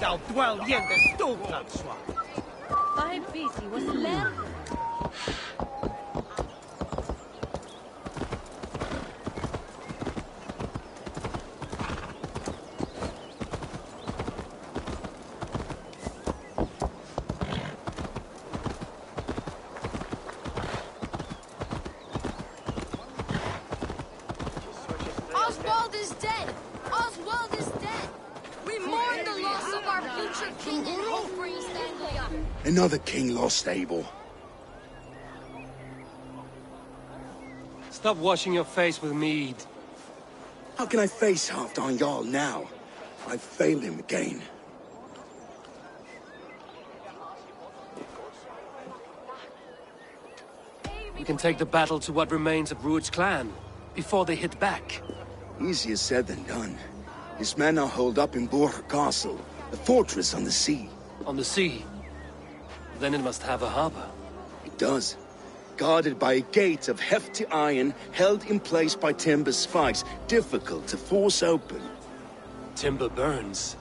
Gal dwell yen de stolplan swa. Vai busy was left. Oswald is dead! Oswald is dead! We mourn the loss of our future king and hope for East Anglia. Another king lost, Abel. Stop washing your face with mead. How can I face Halfdan Jarl now? I failed him again. We can take the battle to what remains of Rued's clan, before they hit back. Easier said than done. His men are holed up in Borg Castle, a fortress on the sea. On the sea? Then it must have a harbor. It does. Guarded by a gate of hefty iron, held in place by timber spikes, difficult to force open. Timber burns.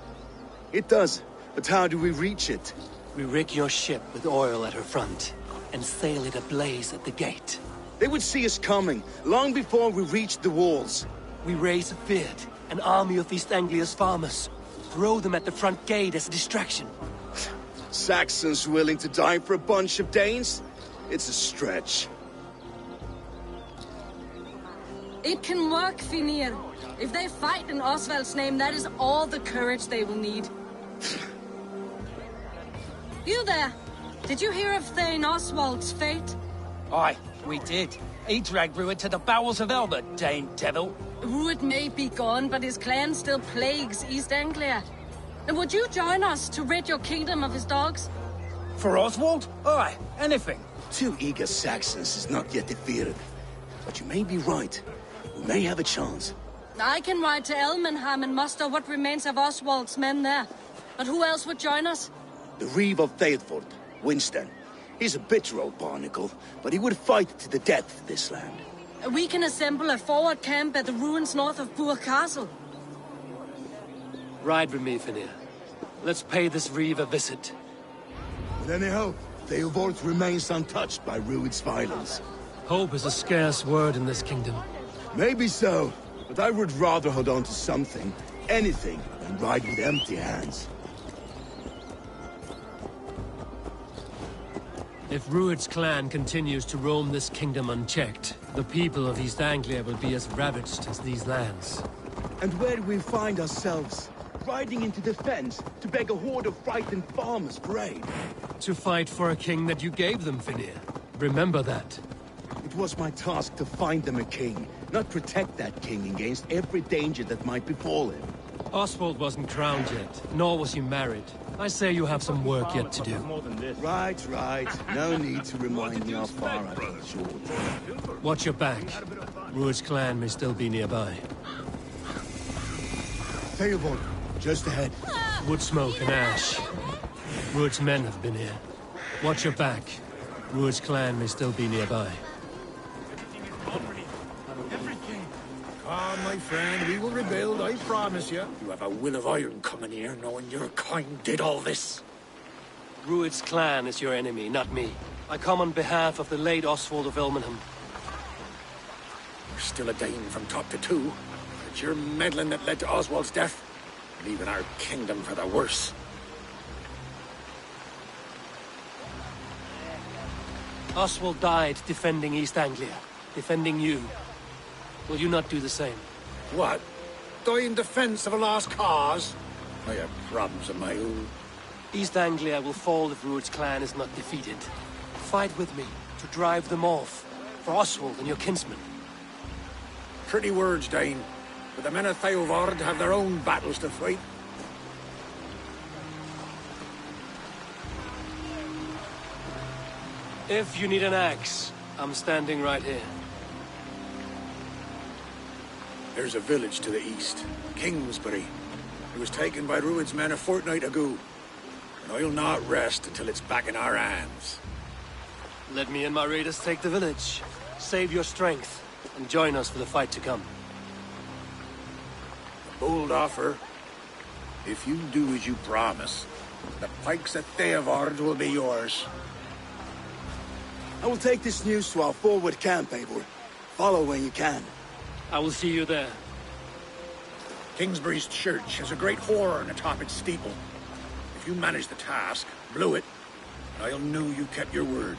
It does, but how do we reach it? We rig your ship with oil at her front, and sail it ablaze at the gate. They would see us coming, long before we reached the walls. We raise a beard, an army of East Anglia's farmers. Throw them at the front gate as a distraction. Saxons willing to die for a bunch of Danes? It's a stretch. It can work, Finir. If they fight in Oswald's name, that is all the courage they will need. You there! Did you hear of Thane Oswald's fate? Aye, we did. He dragged Rued to the bowels of hell, the Dane devil. Rued may be gone, but his clan still plagues East Anglia. And would you join us to rid your kingdom of his dogs? For Oswald? Aye, anything. 2 eager Saxons is not yet defeated. But you may be right. We may have a chance. I can ride to Elmenham and muster what remains of Oswald's men there. But who else would join us? The Reeve of Thetford, Winston. He's a bitter old barnacle, but he would fight to the death for this land. We can assemble a forward camp at the ruins north of Burr Castle. Ride with me, Finir. Let's pay this Reeve a visit. With any hope, Theobald remains untouched by Rued's violence. Hope is a scarce word in this kingdom. Maybe so, but I would rather hold on to something, anything, than ride with empty hands. If Rued's clan continues to roam this kingdom unchecked, the people of East Anglia will be as ravaged as these lands. And where do we find ourselves? Riding into defense to beg a horde of frightened farmers for aid. To fight for a king that you gave them, Finir. Remember that. It was my task to find them a king, not protect that king against every danger that might befall him. Oswald wasn't crowned yet, nor was he married. I say you have some work yet to do. Right. No need to remind me how far I've been short. Watch your back. Rued's clan may still be nearby. Theobald, just ahead. Wood smoke and ash. Rued's men have been here. Watch your back. Rued's clan may still be nearby. Ah, my friend, we will rebuild, I promise you. You have a will of iron coming here, knowing your kind did all this. Rued's clan is your enemy, not me. I come on behalf of the late Oswald of Elmenham. You're still a Dane from top to two. It's your meddling that led to Oswald's death, leaving our kingdom for the worse. Oswald died defending East Anglia, defending you. Will you not do the same? What? Die in defense of a lost cause? I have problems of my own. East Anglia will fall if Rued's clan is not defeated. Fight with me to drive them off, for Oswald and your kinsmen. Pretty words, Dane. But the men of Theovard have their own battles to fight. If you need an axe, I'm standing right here. There's a village to the east, Kingsbury. It was taken by Rued's men a fortnight ago. And I'll not rest until it's back in our hands. Let me and my raiders take the village. Save your strength, and join us for the fight to come. A bold offer, If you do as you promise, the pikes at Theavard will be yours. I will take this news to our forward camp, Eivor. Follow when you can. I will see you there. Kingsbury's church has a great horn atop its steeple. If you manage the task, blew it, I'll know you kept your word.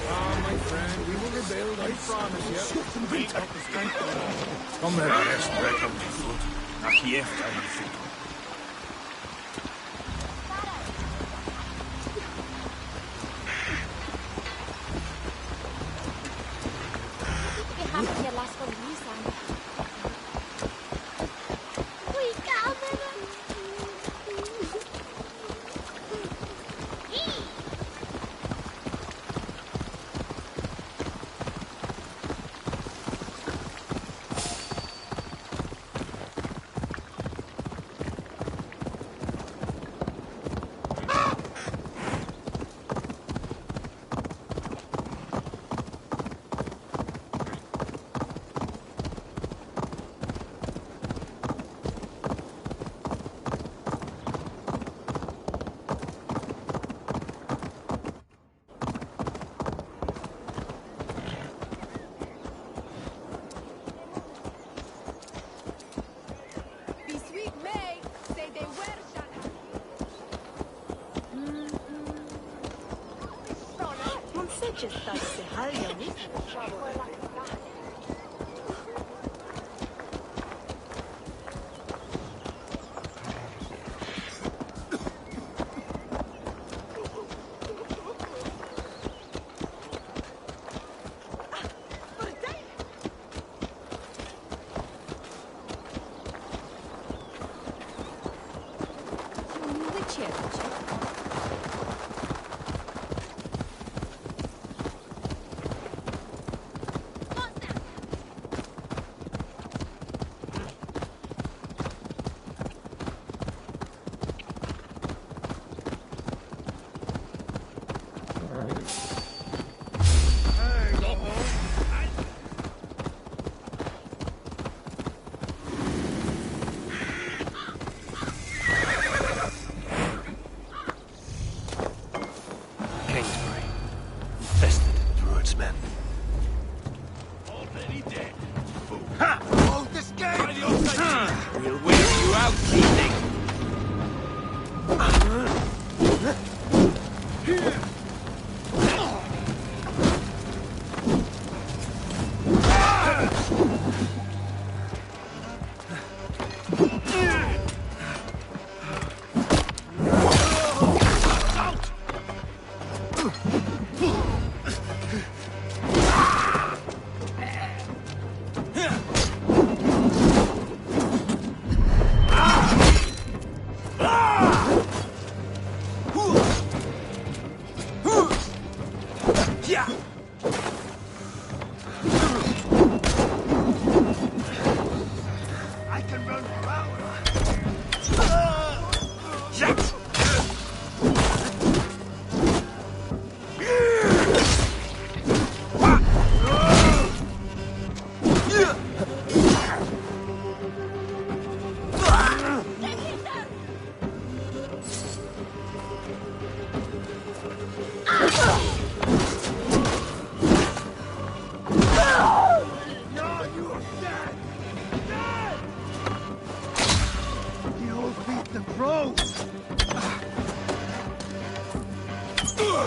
Ah, my friend, we will rebuild, I promise you. Kom med resten, räcker till fot. Nach i efter en fot. Vi har haft hela skolvisan. Skicka med den!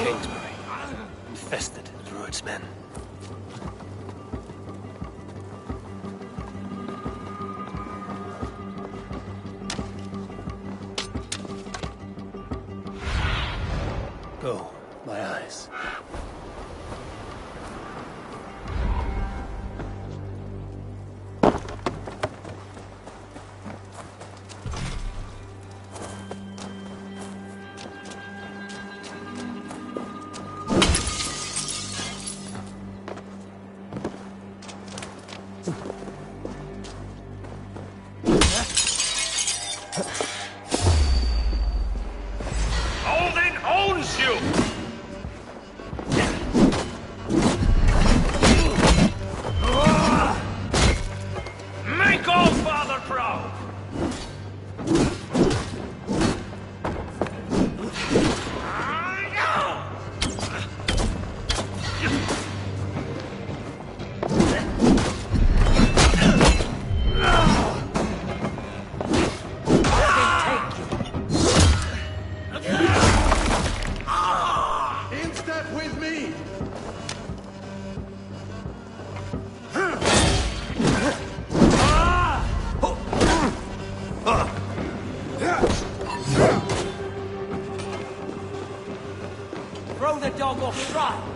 Kingsbury. Infested Druid's men. Go, my eyes. Odin owns you! crow! In step with me! Throw the dog off stride!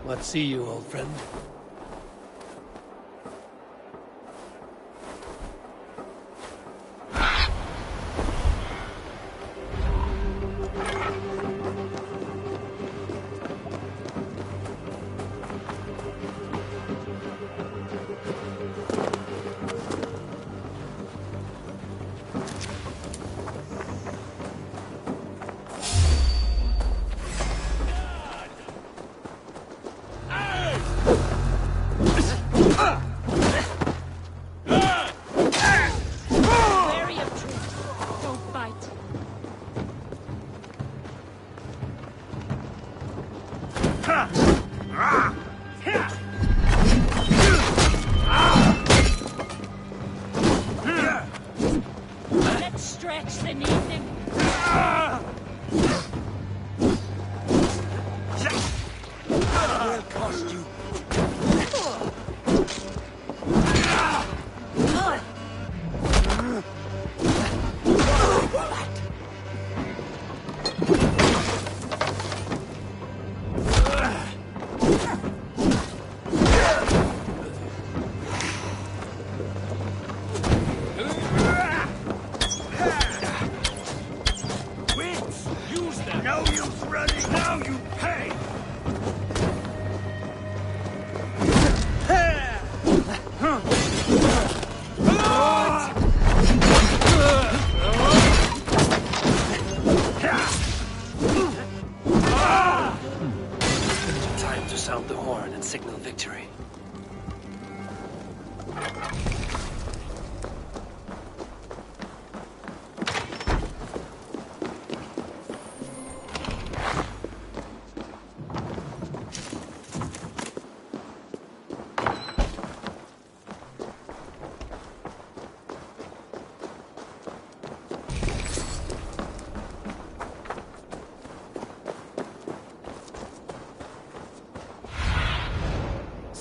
Let's see you, old friend. Very obtrusive. Don't bite. Let's stretch the evening. Will cost you. Wits, use them. No use running. Now you pay. Time to sound the horn and signal victory.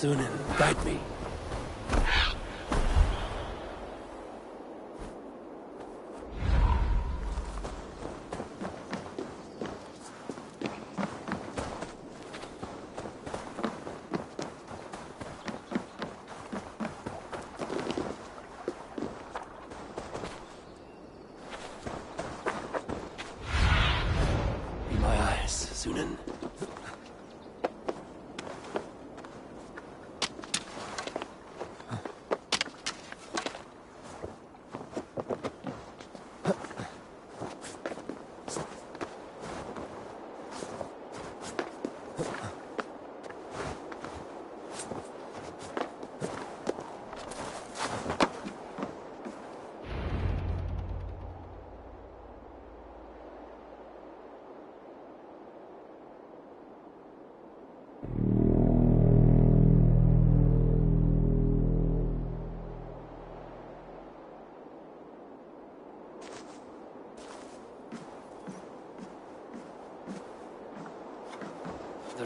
Sunan, guide me. Be my eyes, Sunan.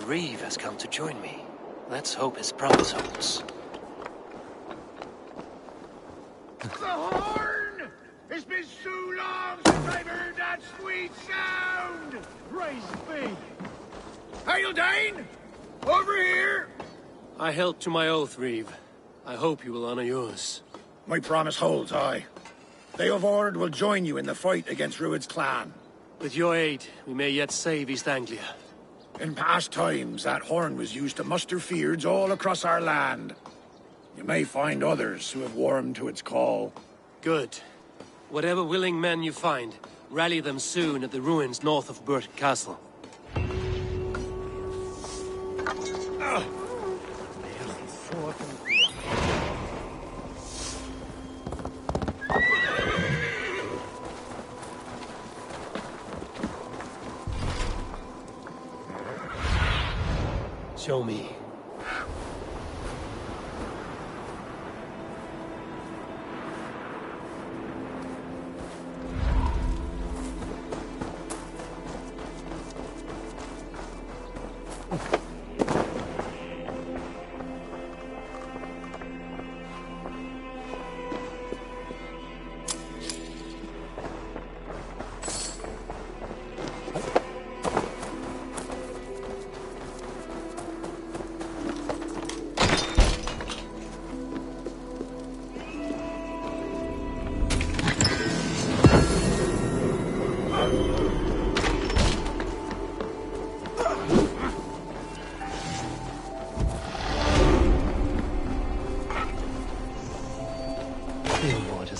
Reeve has come to join me. Let's hope his promise holds. The horn! It's been so long since I've heard that sweet sound! Praise be. Hail, Dane! Over here! I held to my oath, Reeve. I hope you will honor yours. My promise holds, aye. They of Ord will join you in the fight against Rued's clan. With your aid, we may yet save East Anglia. In past times, that horn was used to muster fyrds all across our land. You may find others who have warmed to its call. Good. Whatever willing men you find, rally them soon at the ruins north of Burt Castle. Show me.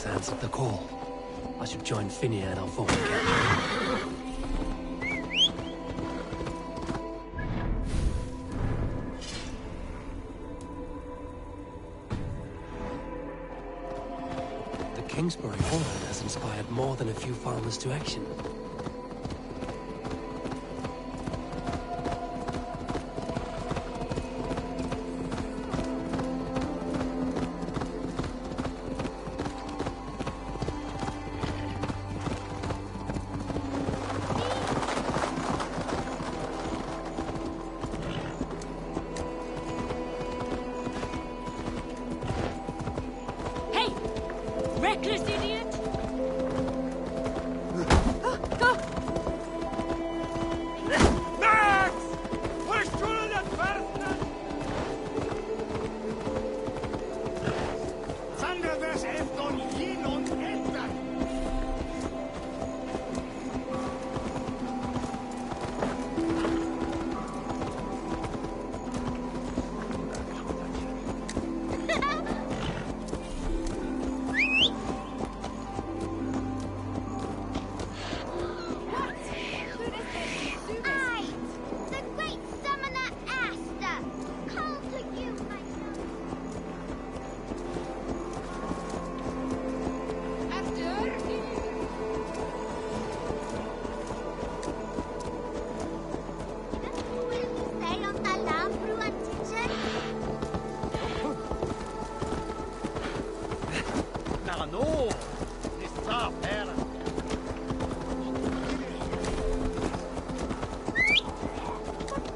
Answered the call. I should join Finia and our forward camp. The Kingsbury Horn has inspired more than a few farmers to action. Reckless idiot! Max! Push through the person! Sander des Efton hin und ändern! No, this is our parent.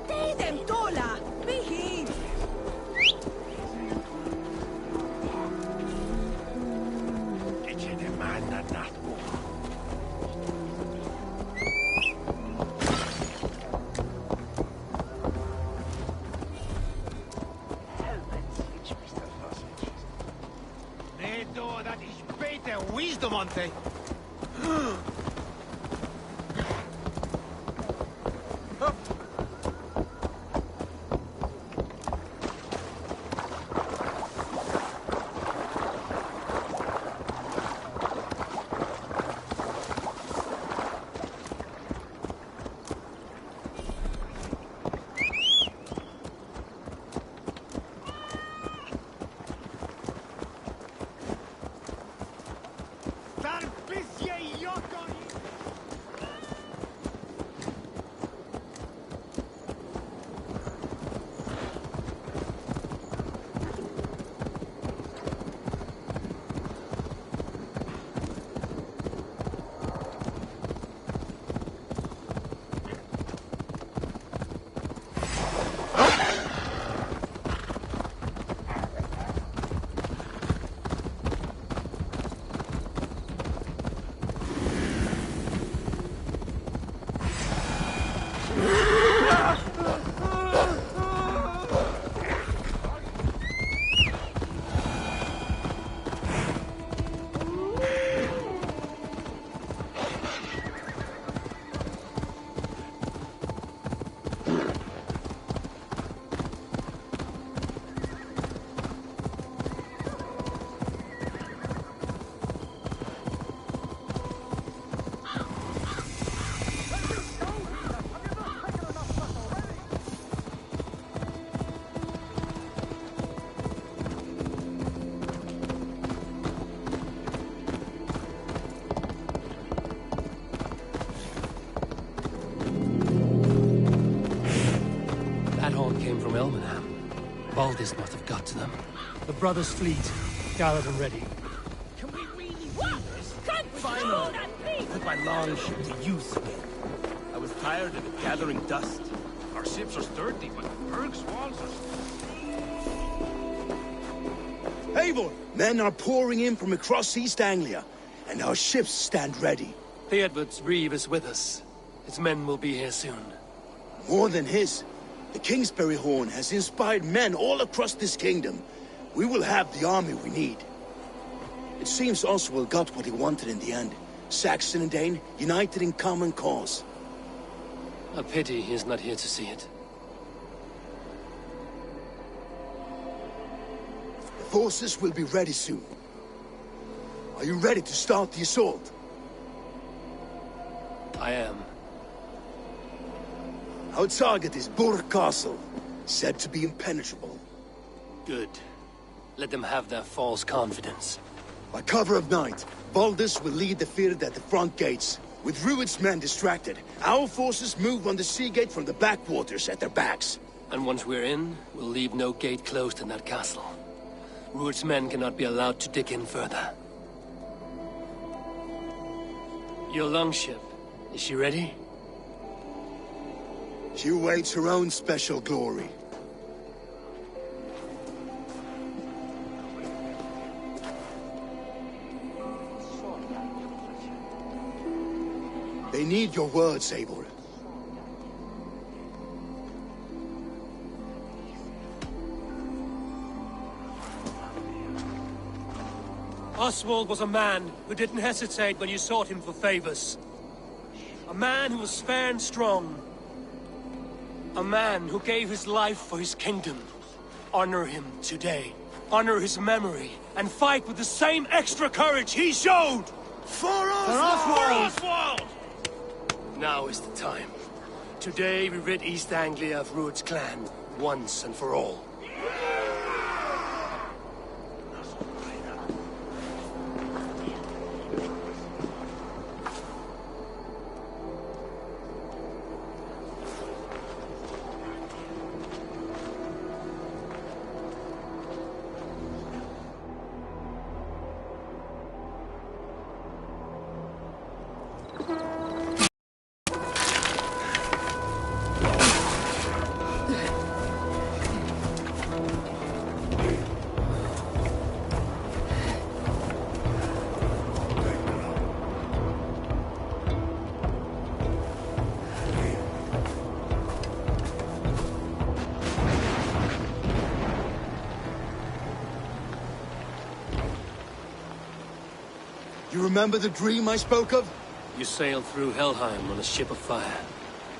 Stay them, Tola! Behave! Did you demand that not that is better wisdom on thing. Tarpisje jokon this must have got to them. The brothers' fleet, gathered and ready. Can we really What? do this? Control that beast! Put my longship to use again. I was tired of it gathering dust. Our ships are sturdy, but Berg's walls are... Eivor! Men are pouring in from across East Anglia, and our ships stand ready. Theodward's Reeve is with us. His men will be here soon. More than his. The Kingsbury Horn has inspired men all across this kingdom. We will have the army we need. It seems Oswald got what he wanted in the end. Saxon and Dane, united in common cause. A pity he is not here to see it. The forces will be ready soon. Are you ready to start the assault? I am. Our target is Burg Castle, said to be impenetrable. Good. Let them have their false confidence. By cover of night, Baldus will lead the field at the front gates. With Rued's men distracted, our forces move on the sea gate from the backwaters at their backs. And once we're in, we'll leave no gate closed in that castle. Rued's men cannot be allowed to dig in further. Your longship, is she ready? She awaits her own special glory. They need your words, Eivor. Oswald was a man who didn't hesitate when you sought him for favors. A man who was fair and strong. A man who gave his life for his kingdom. Honor him today. Honor his memory. And fight with the same extra courage he showed! For Oswald! For Oswald! Now is the time. Today we rid East Anglia of Rued's clan, once and for all. You remember the dream I spoke of? You sailed through Helheim on a ship of fire.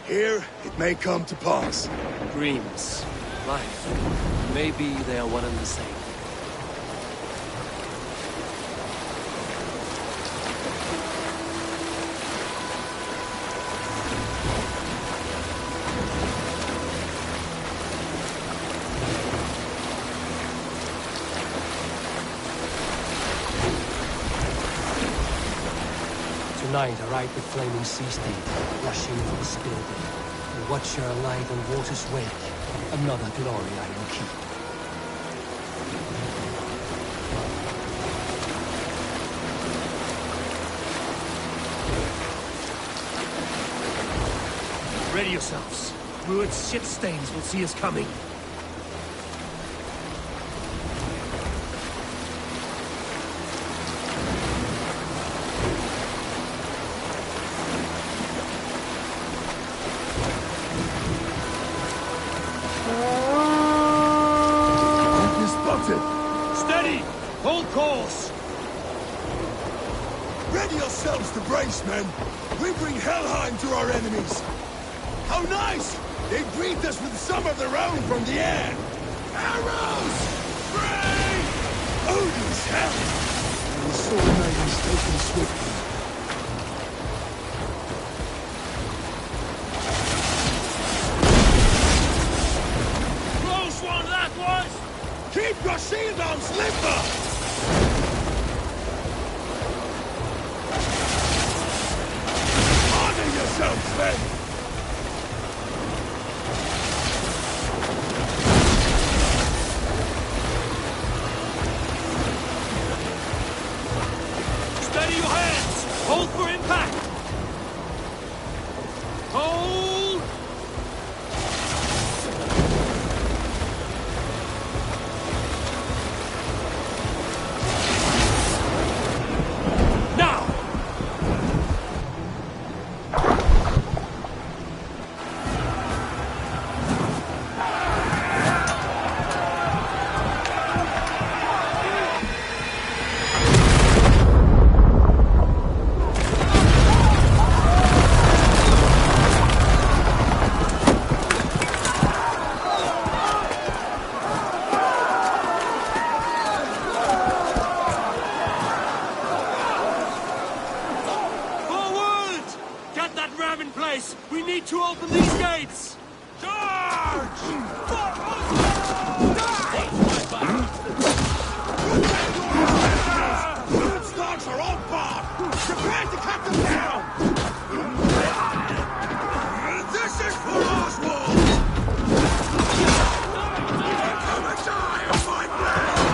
Here, it may come to pass. Dreams, life, maybe they are one and the same. Tonight I ride the flaming sea steed, rushing for the spillway. And watch her alive on water's wake. Another glory I will keep. Ready yourselves. Rued's ship stains will see us coming. Steady! Hold course! Ready yourselves to brace, men! We bring Helheim to our enemies! How nice! They greet us with some of their own from the air! Arrows! Free! Odin's hell! And the sword maidens taken swiftly. Close one, that was! Keep your shield arms limber! Honor yourselves, men! hands! Hold for impact! Hold! Now! We need to open these gates! Charge! Ruin's dogs are on board! Prepare to cut them down! This is for Oswald! Come and die of my blade!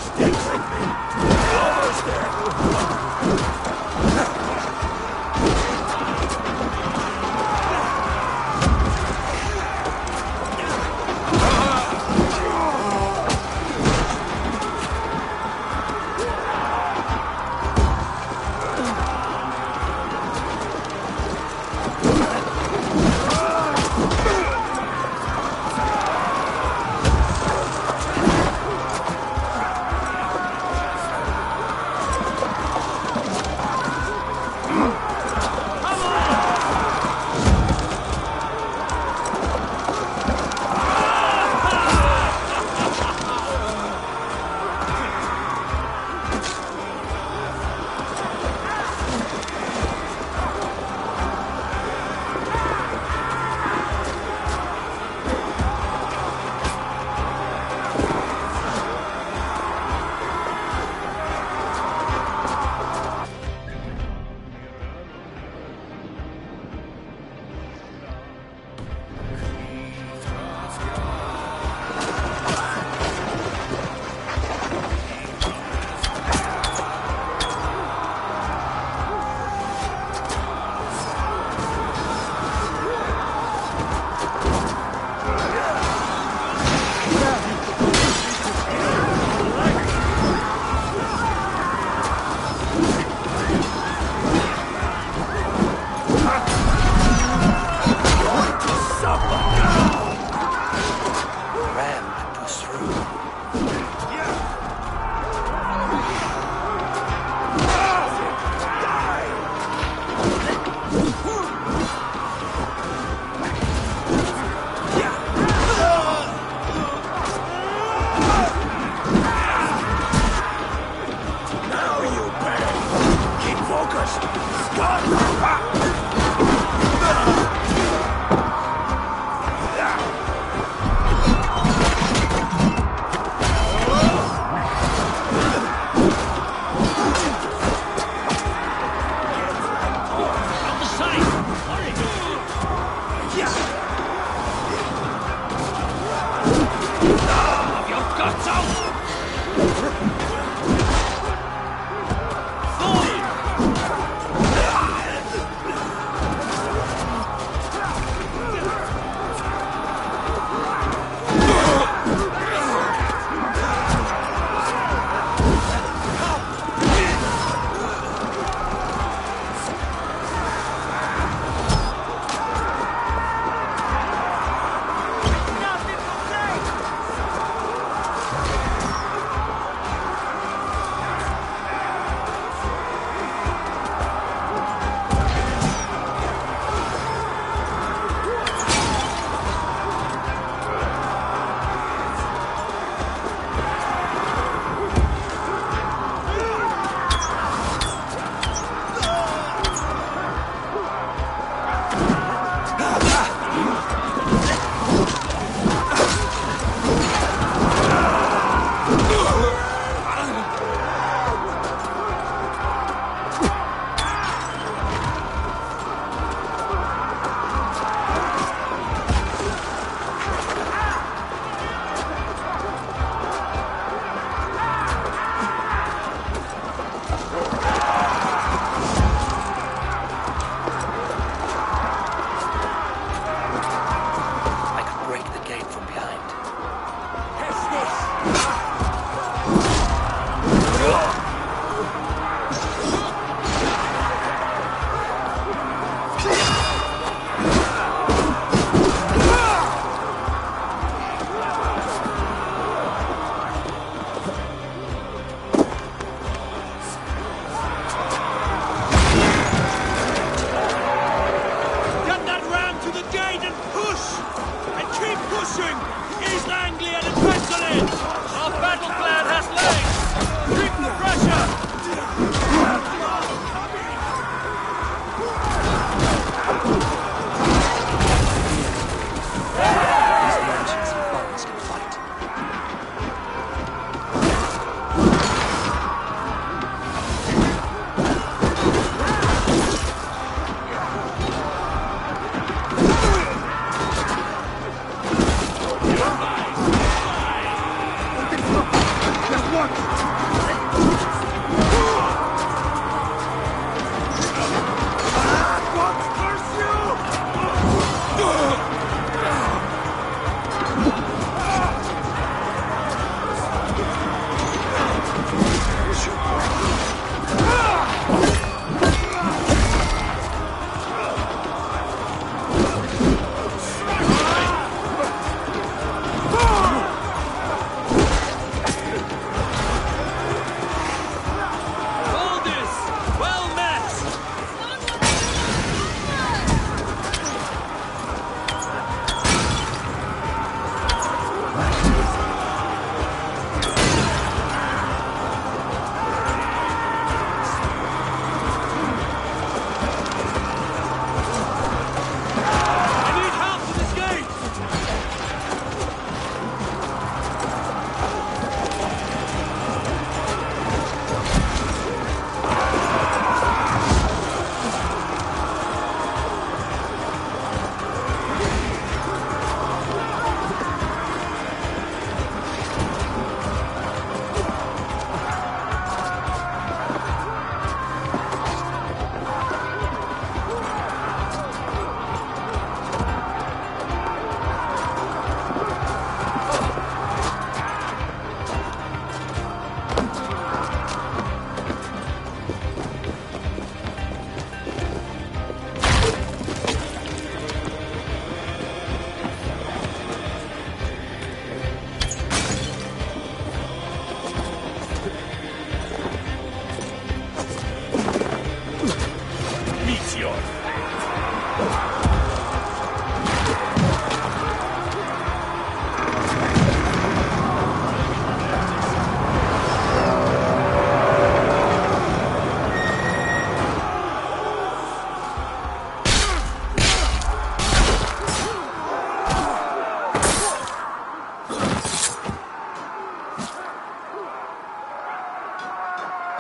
Stick with me! Almost there!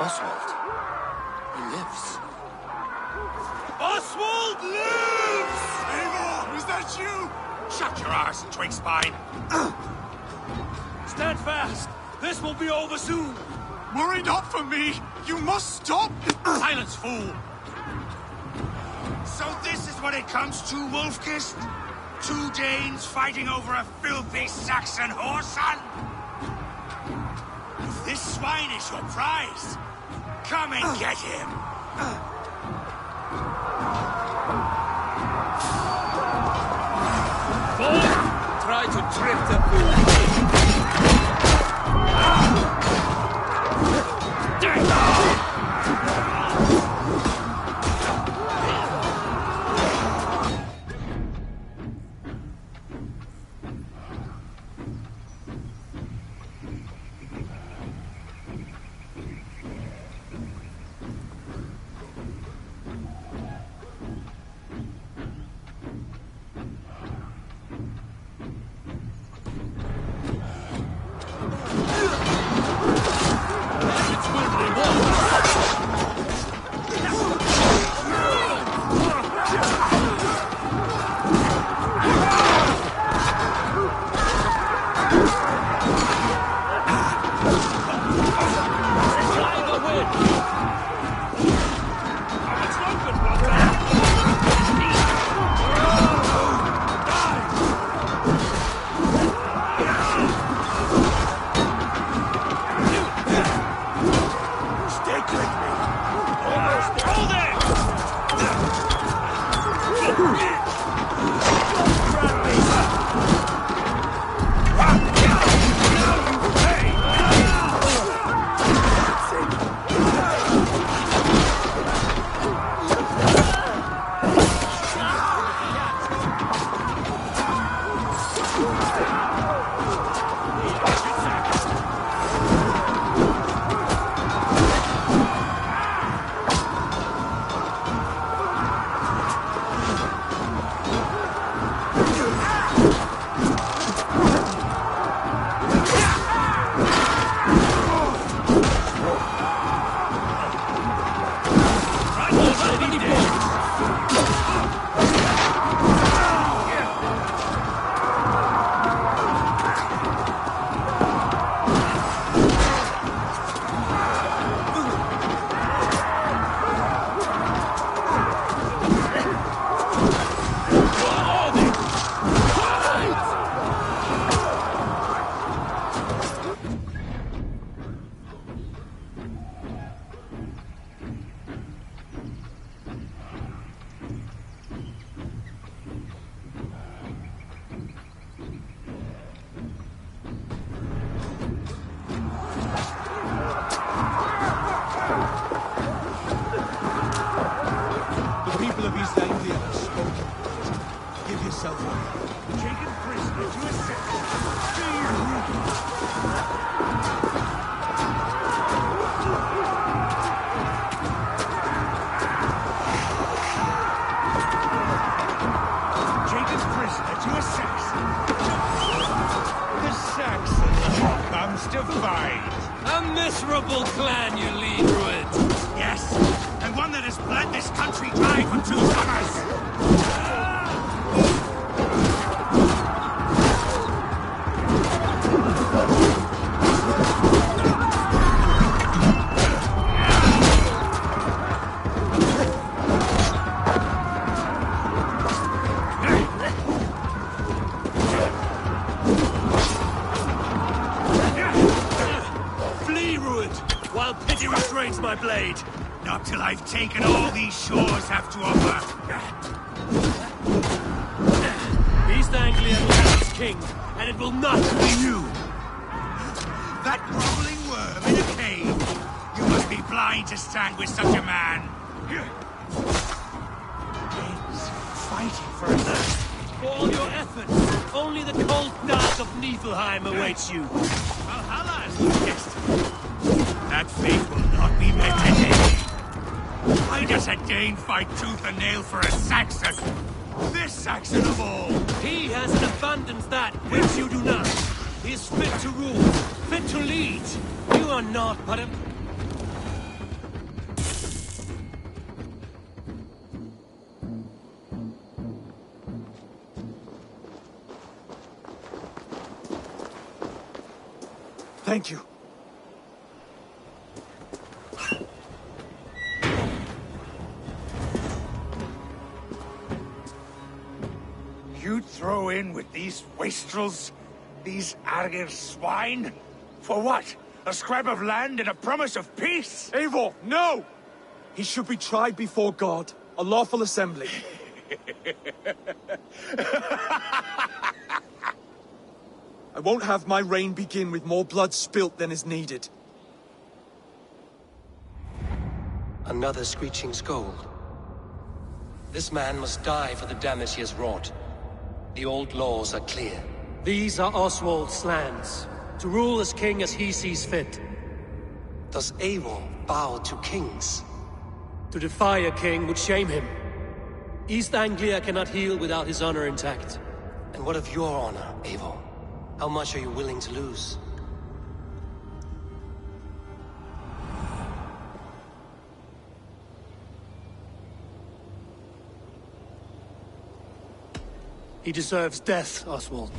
Oswald. He lives. Oswald lives! Eivor, is that you? Shut your arse, twig spine. Stand fast! This will be over soon! Worry not for me! You must stop! Silence, fool! So this is what it comes to, Wolfkist? 2 Danes fighting over a filthy Saxon whoreson? If this swine is your prize, come and get him! Try to trick the fool. miserable clan you lead, Ruin. Yes, and one that has bled this country dry for 2 summers. While pity restrains my blade. Not till I've taken all these shores have to offer. East Anglia will have its king, and it will not be you. That groveling worm in a cave. You must be blind to stand with such a man. Danes fighting for us. For all your efforts, only the cold dark of Niflheim awaits you. Valhalla is the guest. That fate will not be met today. Why does a Dane fight tooth and nail for a Saxon? This Saxon of all! He has an abundance that which you do not. He is fit to rule, fit to lead. You are not but a... Thank you. You'd throw in with these wastrels? These Argir swine? For what? A scrap of land and a promise of peace? Eivor, no! He should be tried before God, a lawful assembly. I won't have my reign begin with more blood spilt than is needed. Another screeching scold. This man must die for the damage he has wrought. The old laws are clear. These are Oswald's lands, to rule as king as he sees fit. Does Eivor bow to kings? To defy a king would shame him. East Anglia cannot heal without his honor intact. And what of your honor, Eivor? How much are you willing to lose? He deserves death, Oswald.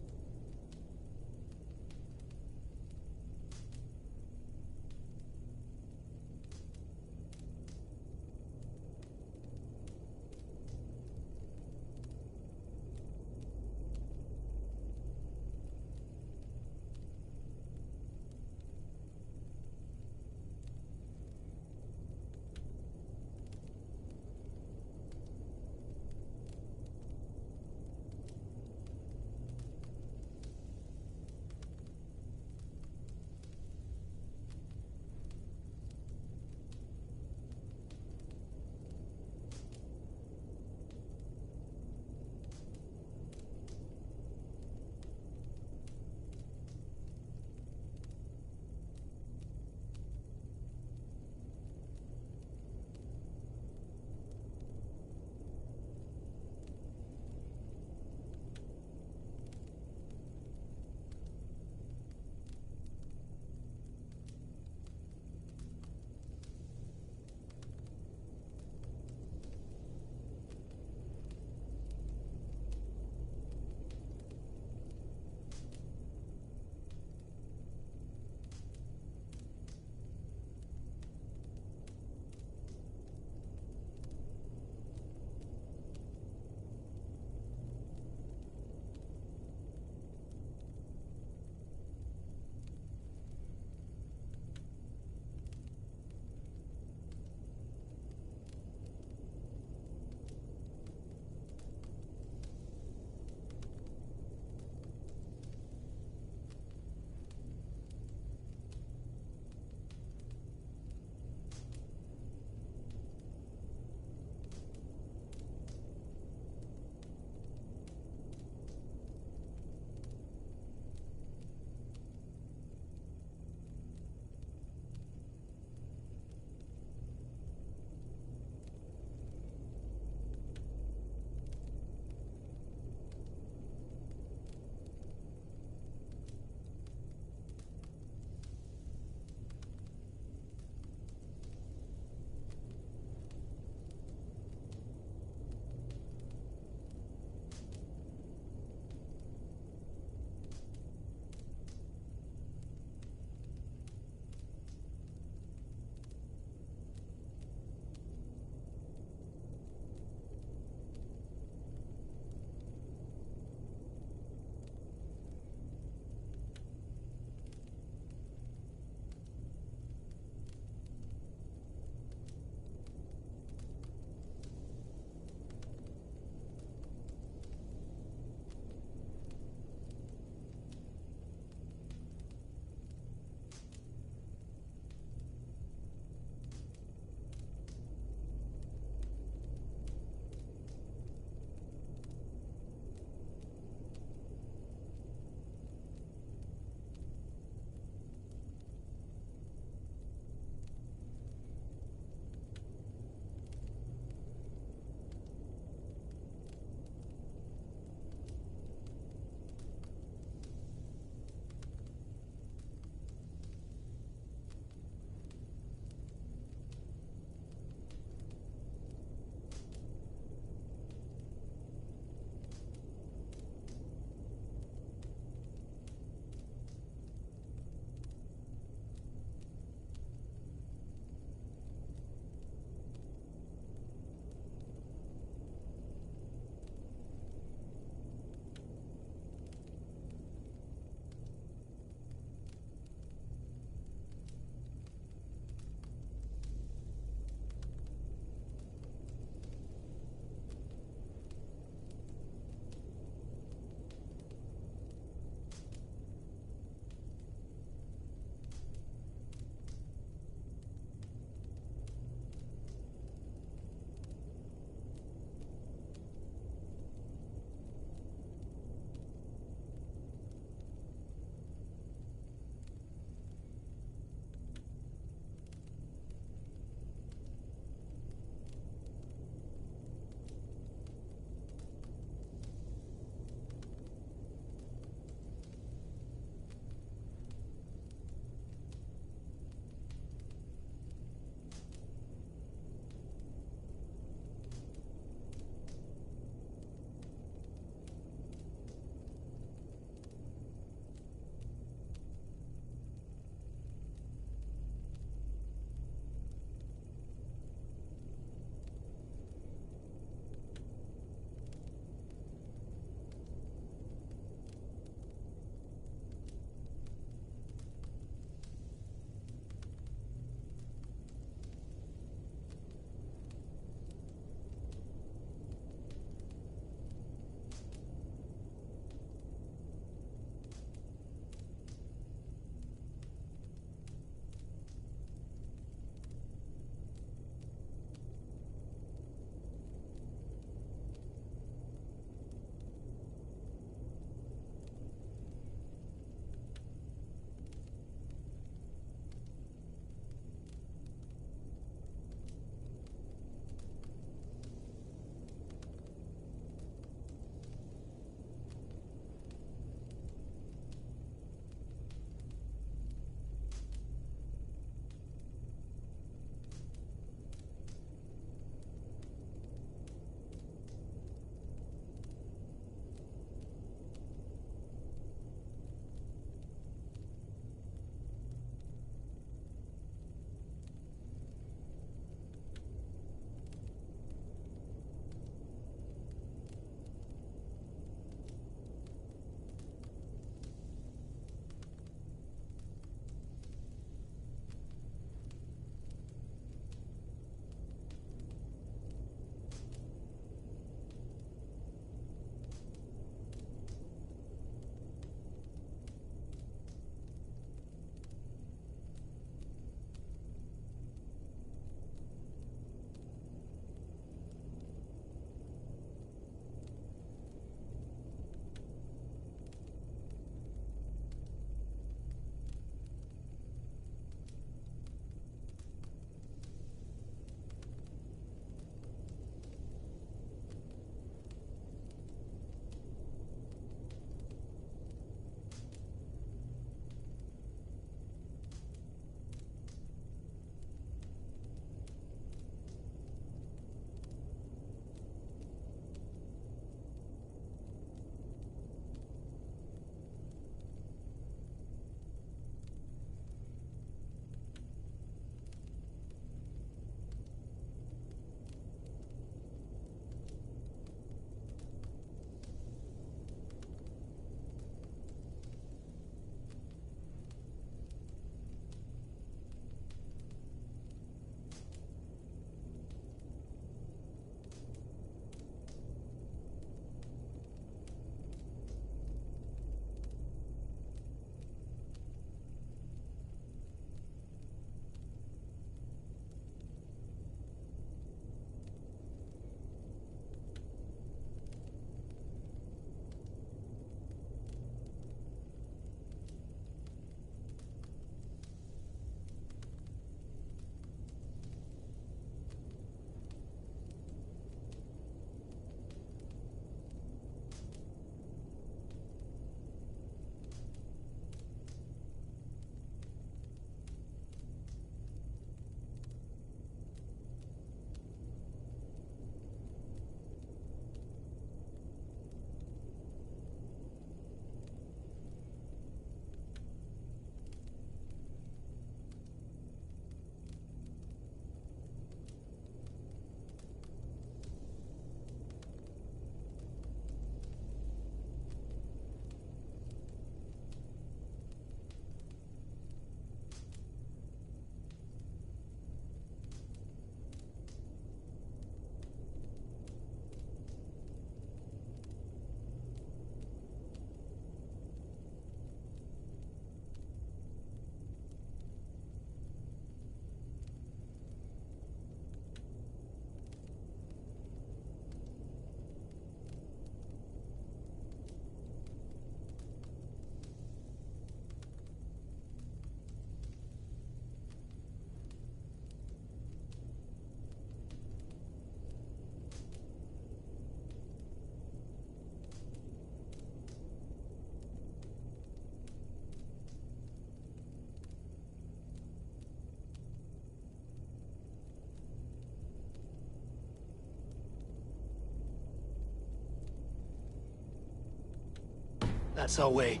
That's our way.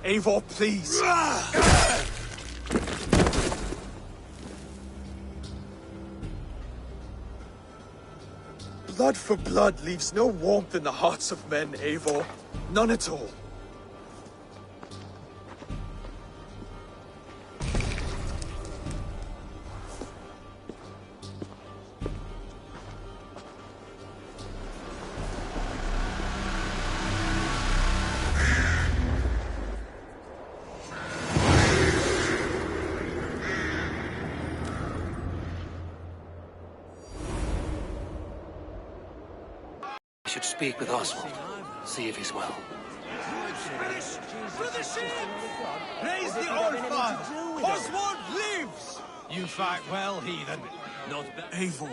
Eivor, please! Blood for blood leaves no warmth in the hearts of men, Eivor. None at all. I should speak with Oswald, see if he's well. For the ship! Praise the All-Father! Oswald lives! You fight well, heathen. Not Eivor.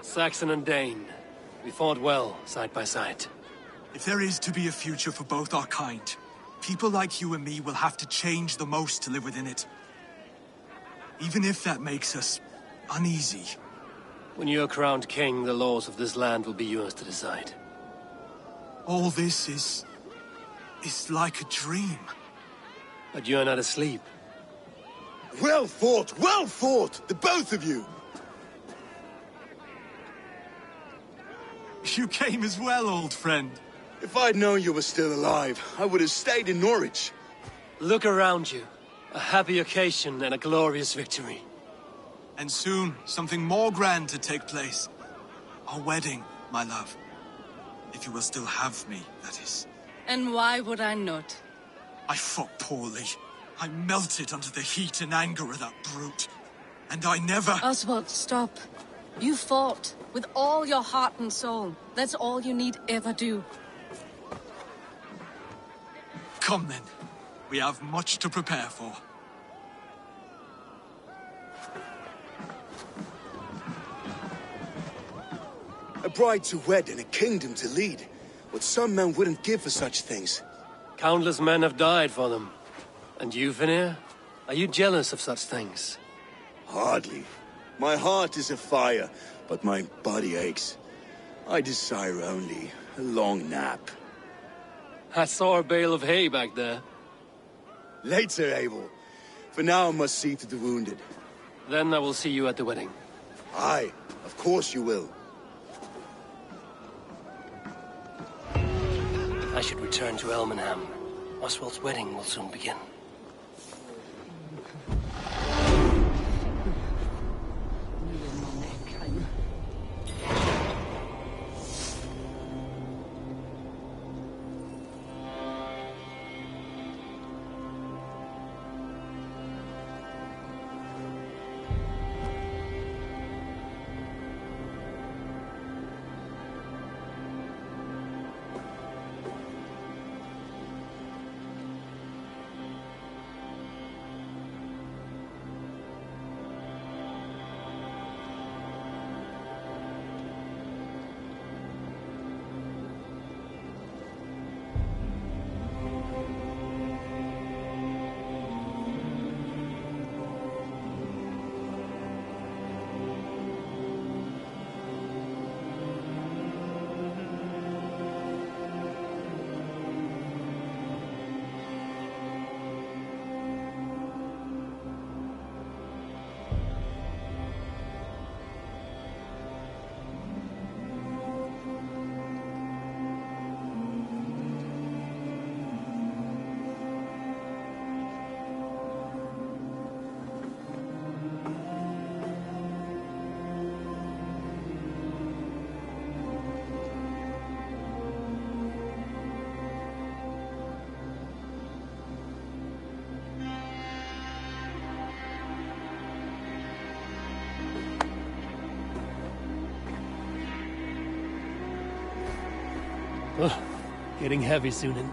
Saxon and Dane. We fought well, side by side. If there is to be a future for both our kind, people like you and me will have to change the most to live within it. Even if that makes us uneasy. When you're crowned king, the laws of this land will be yours to decide. All this is like a dream. But you're not asleep. Well fought, the both of you! You came as well, old friend. If I'd known you were still alive, I would have stayed in Norwich. Look around you. A happy occasion and a glorious victory. And soon, something more grand to take place. Our wedding, my love. If you will still have me, that is. And why would I not? I fought poorly. I melted under the heat and anger of that brute. And I never... Oswald, stop. You fought with all your heart and soul. That's all you need ever do. Come then. We have much to prepare for. A bride to wed and a kingdom to lead. What some men wouldn't give for such things. Countless men have died for them. And you, Vanir? Are you jealous of such things? Hardly. My heart is afire, but my body aches. I desire only a long nap. I saw a bale of hay back there. Later, Abel. For now, I must see to the wounded. Then I will see you at the wedding. Aye, of course you will. I should return to Elmenham. Oswald's wedding will soon begin. Ugh, getting heavy soon.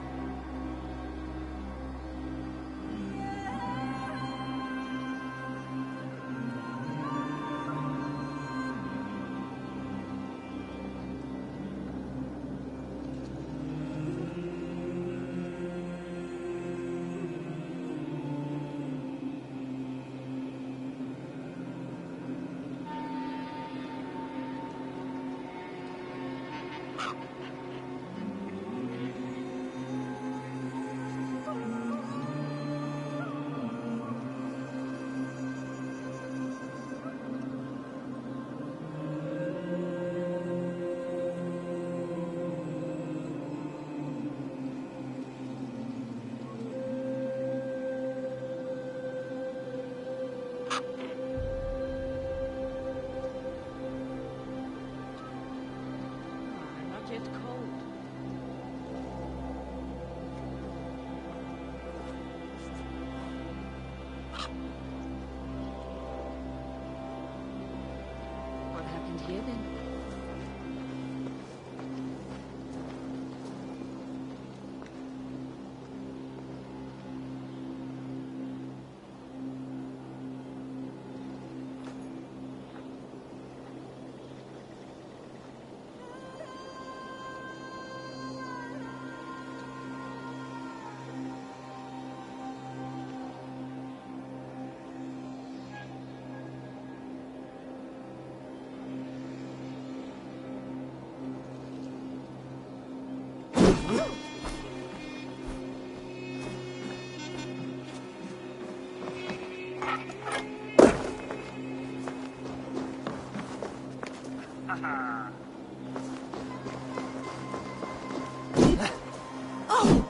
giving.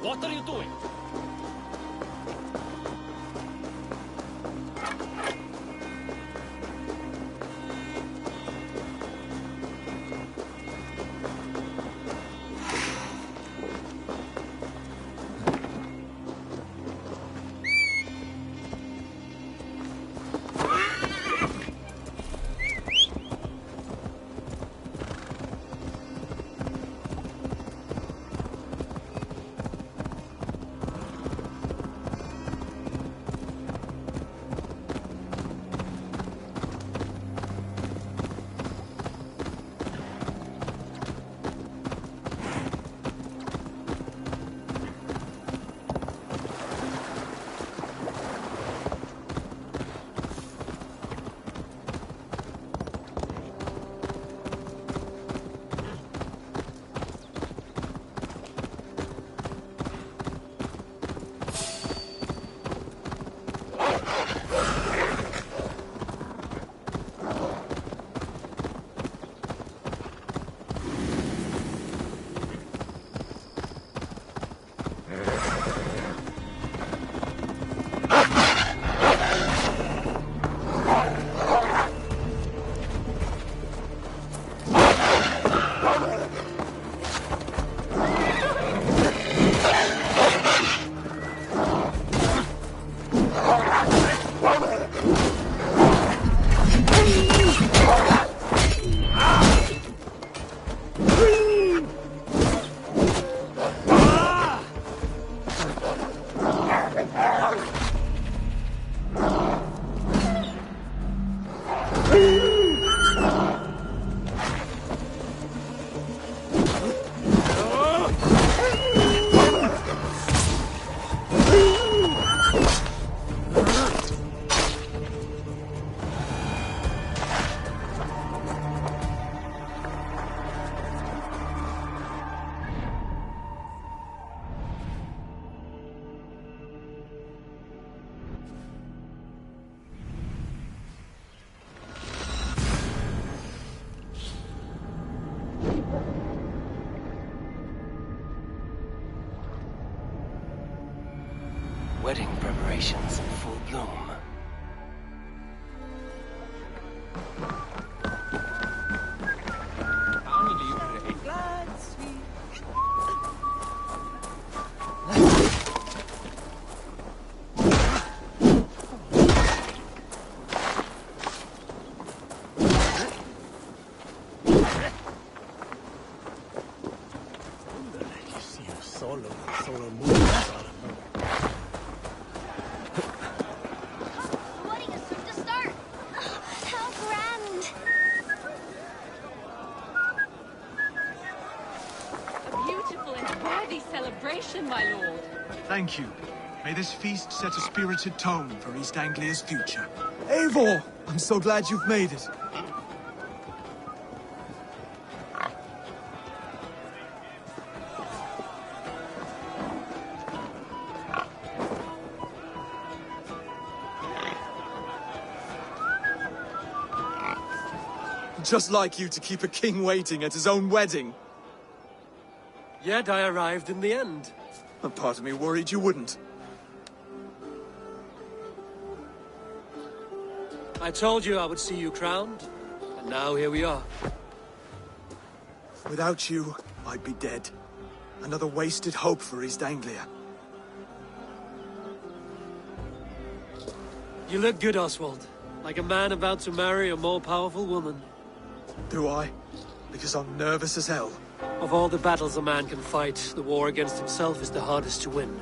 What are you doing? Wedding preparations in full bloom. Wedding is soon to start. How grand! A beautiful and worthy celebration, my lord. Thank you. May this feast set a spirited tone for East Anglia's future. Eivor! I'm so glad you've made it. Just like you to keep a king waiting at his own wedding. Yet I arrived in the end. A part of me worried you wouldn't. I told you I would see you crowned, and now here we are. Without you, I'd be dead. Another wasted hope for East Anglia. You look good, Oswald. Like a man about to marry a more powerful woman. Do I? Because I'm nervous as hell. Of all the battles a man can fight, the war against himself is the hardest to win.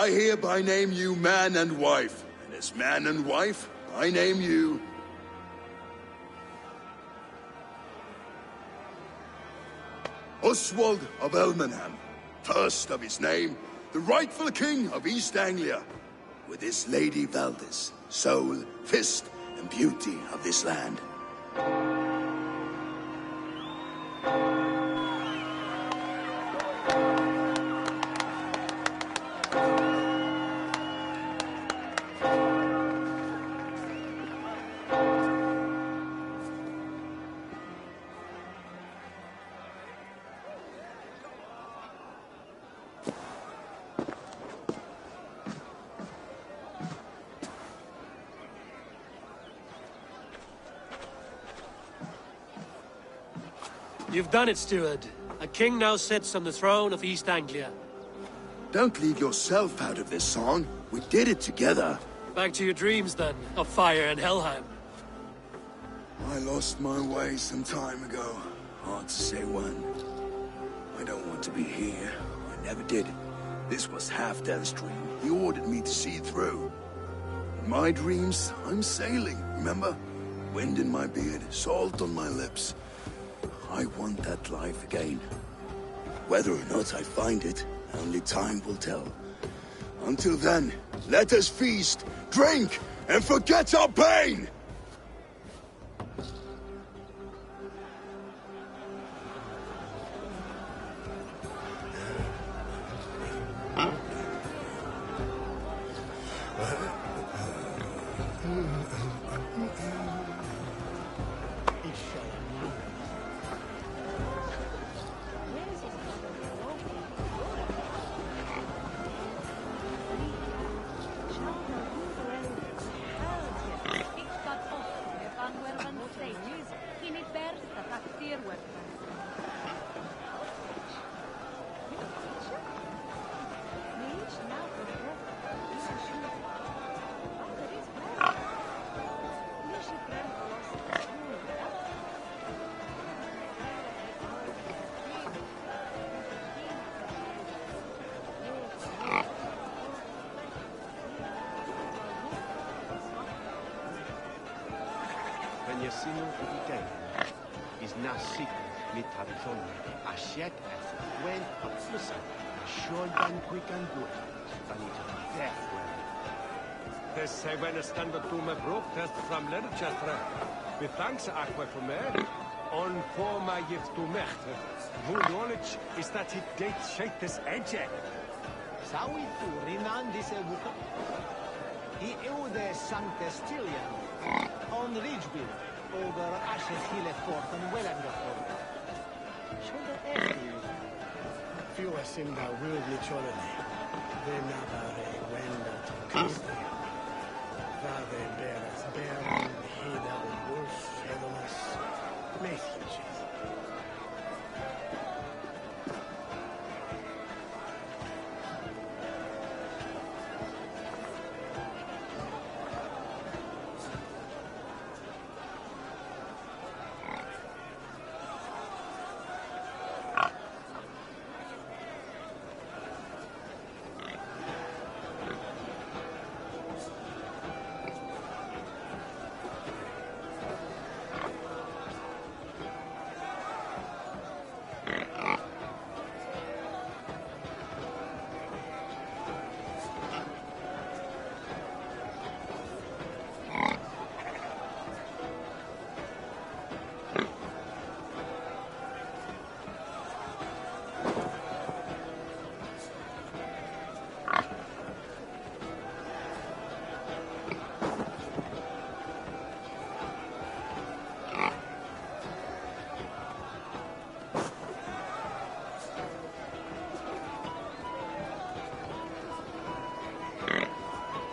I hereby name you man and wife, and as man and wife, I name you... Oswald of Elmenham, first of his name, the rightful king of East Anglia, with his lady Valdis, soul, fist, and beauty of this land. You've done it, steward. A king now sits on the throne of East Anglia. Don't leave yourself out of this song. We did it together. Back to your dreams, then, of fire and Helheim. I lost my way some time ago. Hard to say when. I don't want to be here. I never did. This was Halfdan's dream. He ordered me to see it through. In my dreams, I'm sailing, remember? Wind in my beard, salt on my lips. I want that life again. Whether or not I find it, only time will tell. Until then, let us feast, drink, and forget our pain! is nasik mit Harizon, a shed as when a flusser, a short and quick and good, and it's death well. This say when a standard to my broke test from Leicester. With thanks aqua for me, on for my gift to Mecht. Who knowledge is that it date shape this edge. Sawi to Rinan this a He eude Sanctestilian. On Ridgebill. Over Ashes Hillefort and Wellangerford. Should the Few sind da wirklich cholene. Venabare wendat Christi. Vade beras beran heda wolf hedomas. Meschiches.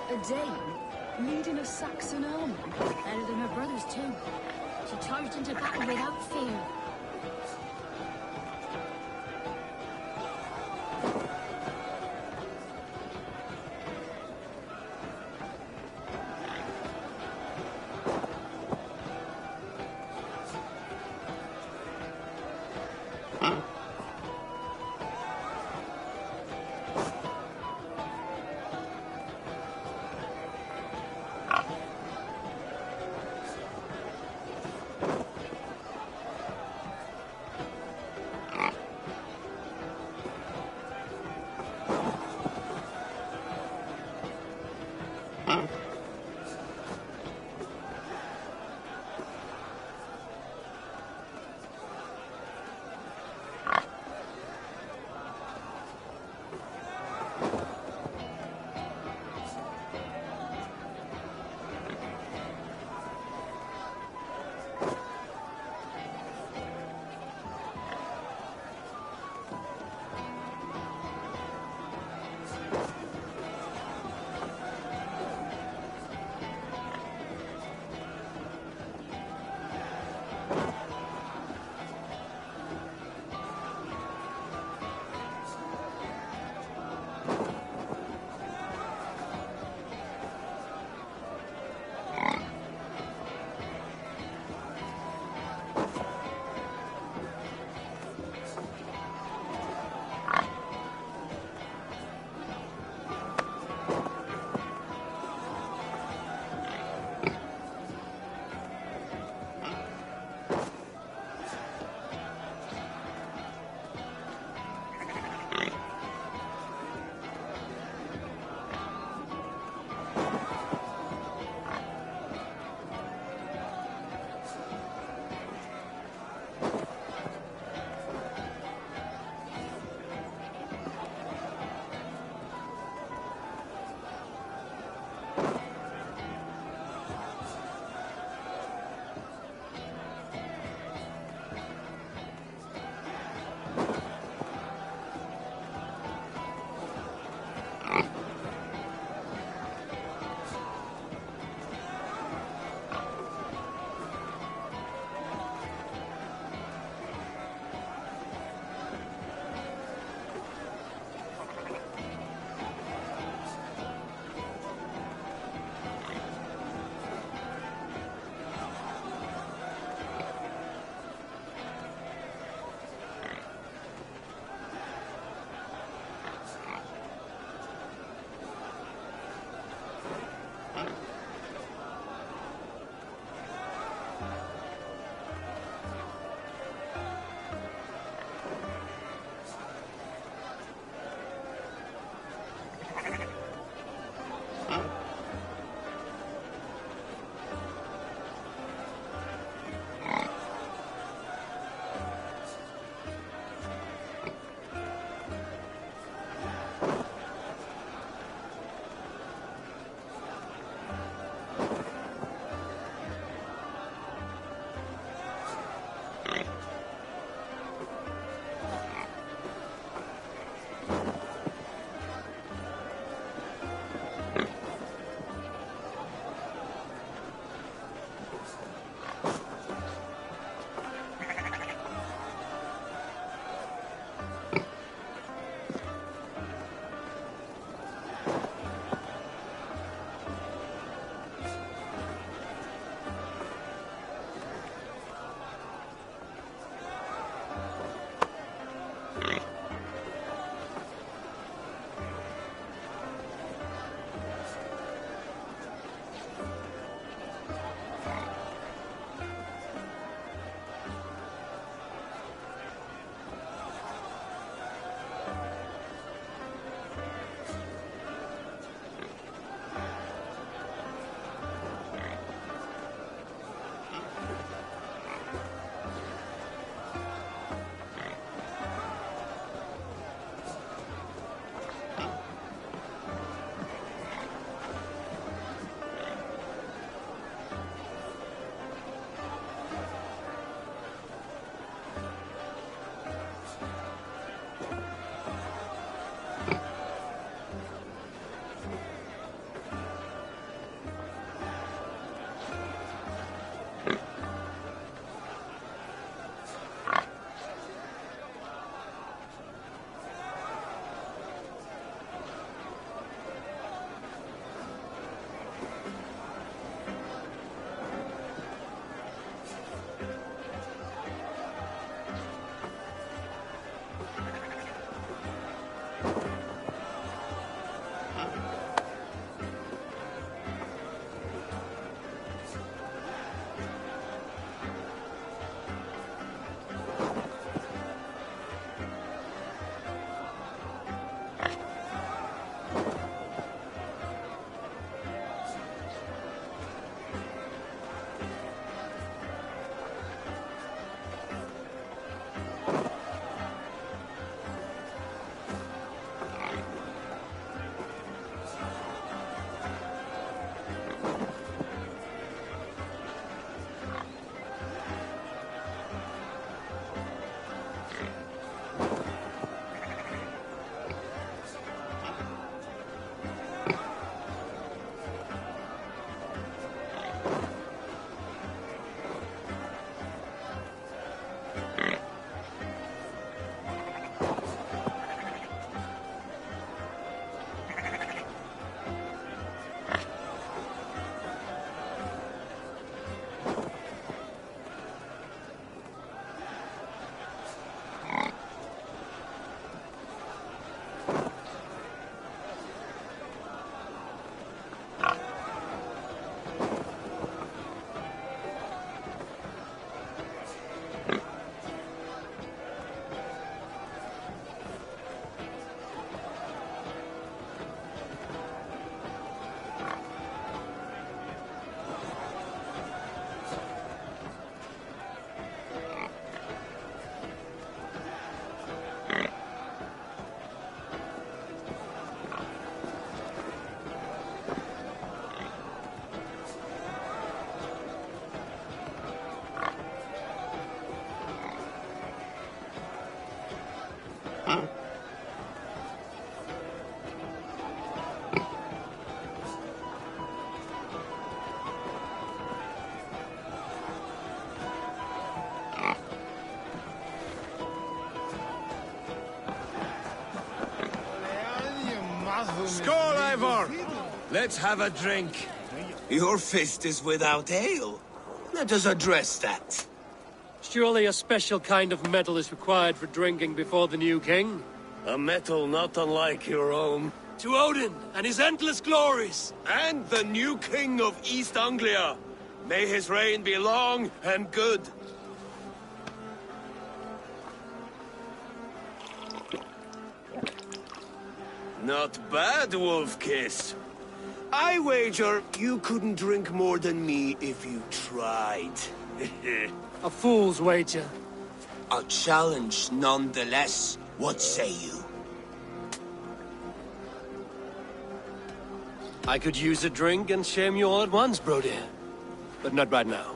A Dane, leading a Saxon army. Better than her brothers, too. She charged into battle without fear. Skål, Eivor! Let's have a drink. Your fist is without ale. Let us address that. Surely a special kind of metal is required for drinking before the new king? A metal not unlike your own. To Odin and his endless glories! And the new king of East Anglia. May his reign be long and good. Not bad, Wolf-Kiss. I wager you couldn't drink more than me if you tried. A fool's wager. A challenge nonetheless. What say you? I could use a drink and shame you all at once, Brody. But not right now.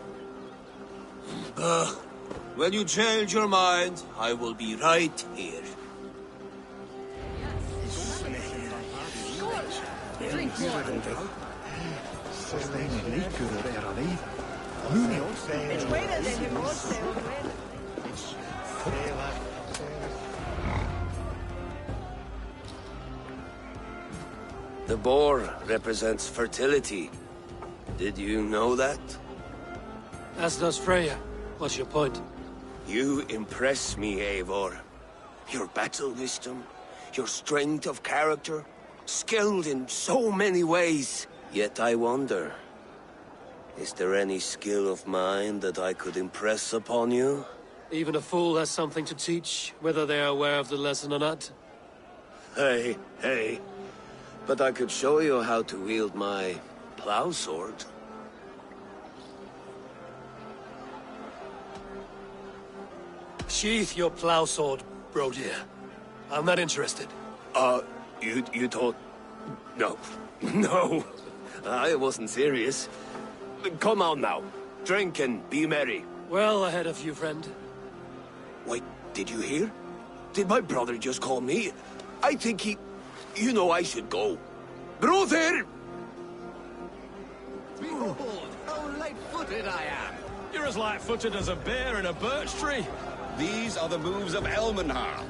When you change your mind, I will be right here. The boar represents fertility. Did you know that? As does Freya. What's your point? You impress me, Eivor. Your battle wisdom, your strength of character, skilled in so many ways. Yet I wonder, is there any skill of mine that I could impress upon you? Even a fool has something to teach, whether they are aware of the lesson or not. Hey. But I could show you how to wield my plow sword. Sheath your plow sword, Brody. I'm not interested. You thought... No. No. I wasn't serious. Come on now. Drink and be merry. Well ahead of you, friend. Wait, did you hear? Did my brother just call me? I think he... You know I should go. Brother! Behold, how light-footed I am. You're as light-footed as a bear in a birch tree. These are the moves of Elmenhar.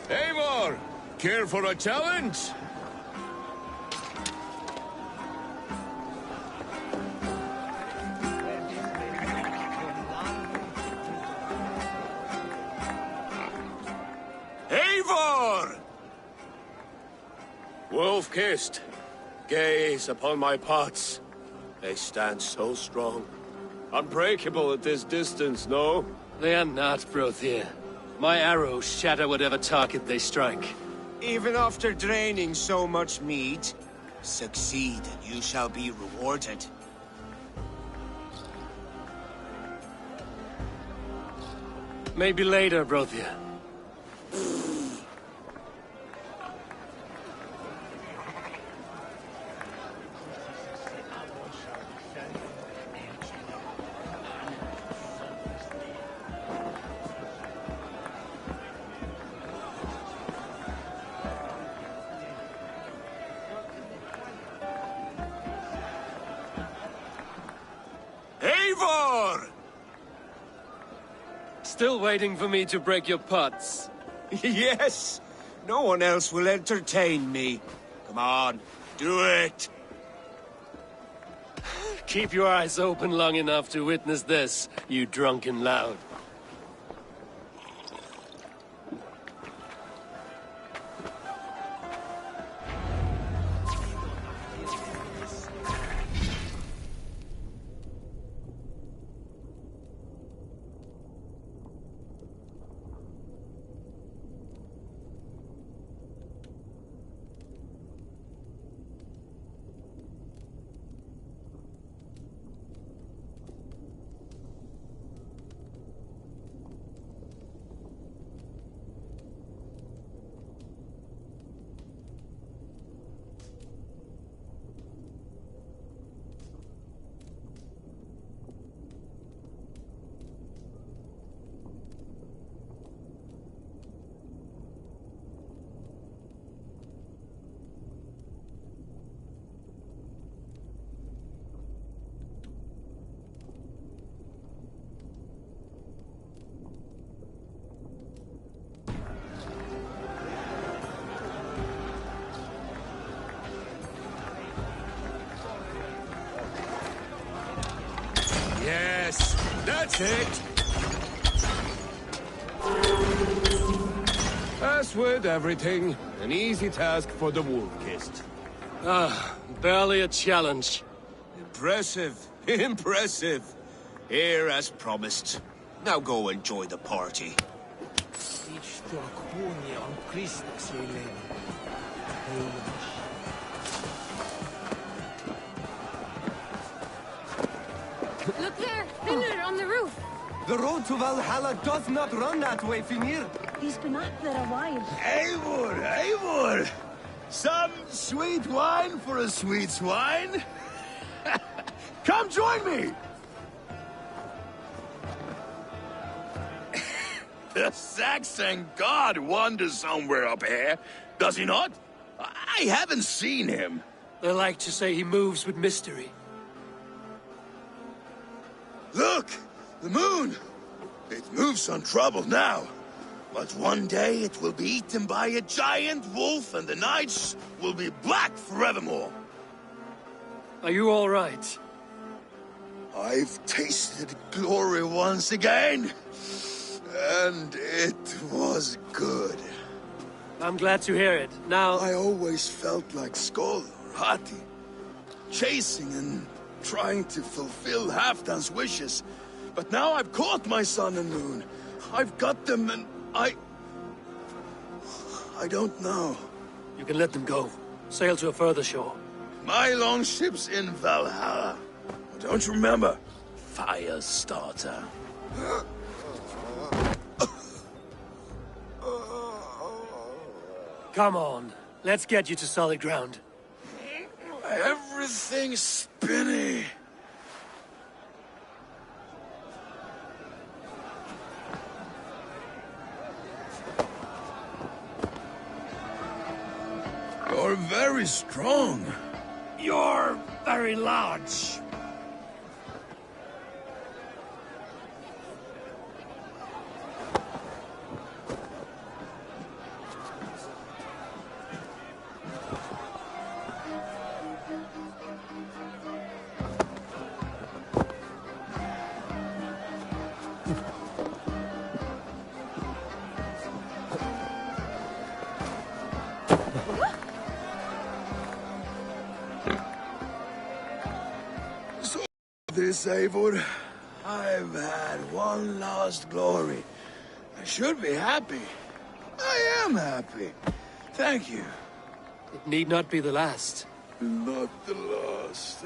Eivor, care for a challenge? Eivor! Wolf-kissed, gaze upon my pots. They stand so strong. Unbreakable at this distance, no? They are not, Brothier. My arrows shatter whatever target they strike. Even after draining so much meat, succeed and you shall be rewarded. Maybe later, Brothier. Eivor! Still waiting for me to break your pots? Yes! No one else will entertain me. Come on, do it! Keep your eyes open long enough to witness this, you drunken lout. That's it! As with everything, an easy task for the Wolf-Kissed. Barely a challenge. Impressive. Impressive. Here as promised. Now go enjoy the party. Look there, Finner on the roof. The road to Valhalla does not run that way, Finir. He's been up there a while. Eivor, Eivor! Some sweet wine for a sweet swine? Come join me! The Saxon god wanders somewhere up here, does he not? I haven't seen him. They like to say he moves with mystery. Look! The moon! It moves untroubled now. But one day it will be eaten by a giant wolf and the nights will be black forevermore. Are you all right? I've tasted glory once again. And it was good. I'm glad to hear it. Now... I always felt like Skoll or Hati. Chasing and trying to fulfill Halfdan's wishes. But now I've caught my sun and moon. I've got them and I don't know. You can let them go. Sail to a further shore. My longship's in Valhalla. Don't you remember? Fire starter. Come on. Let's get you to solid ground. Everything's spinny. You're very strong. You're very large. This, Eivor. I've had one last glory. I should be happy. I am happy. Thank you. It need not be the last. Not the last.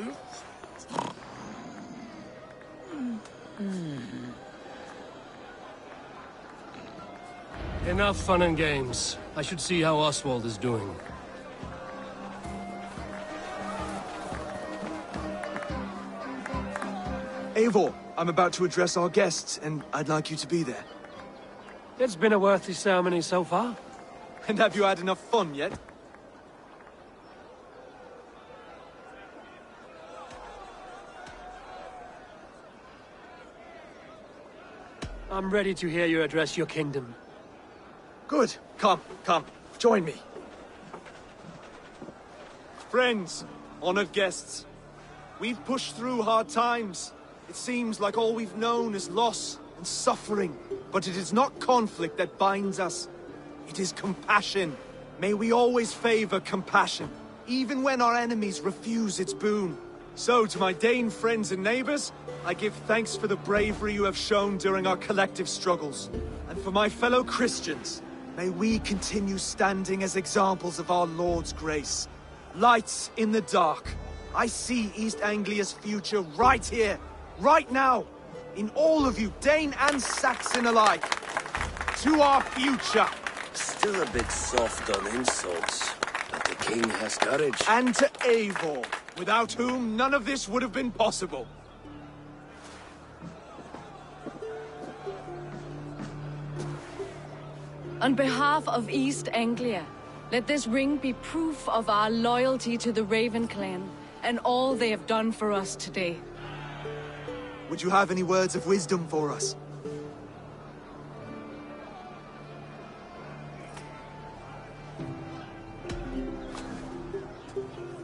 Enough fun and games. I should see how Oswald is doing. Eivor, I'm about to address our guests, and I'd like you to be there. It's been a worthy ceremony so far. And have you had enough fun yet? I'm ready to hear you address your kingdom. Good. Come, join me. Friends, honored guests, we've pushed through hard times. It seems like all we've known is loss and suffering. But it is not conflict that binds us. It is compassion. May we always favor compassion, even when our enemies refuse its boon. So, to my Dane friends and neighbors, I give thanks for the bravery you have shown during our collective struggles. And for my fellow Christians, may we continue standing as examples of our Lord's grace. Lights in the dark. I see East Anglia's future right here. Right now, in all of you, Dane and Saxon alike, to our future. Still a bit soft on insults, but the king has courage. And to Eivor, without whom none of this would have been possible. On behalf of East Anglia, let this ring be proof of our loyalty to the Raven clan and all they have done for us today. Would you have any words of wisdom for us?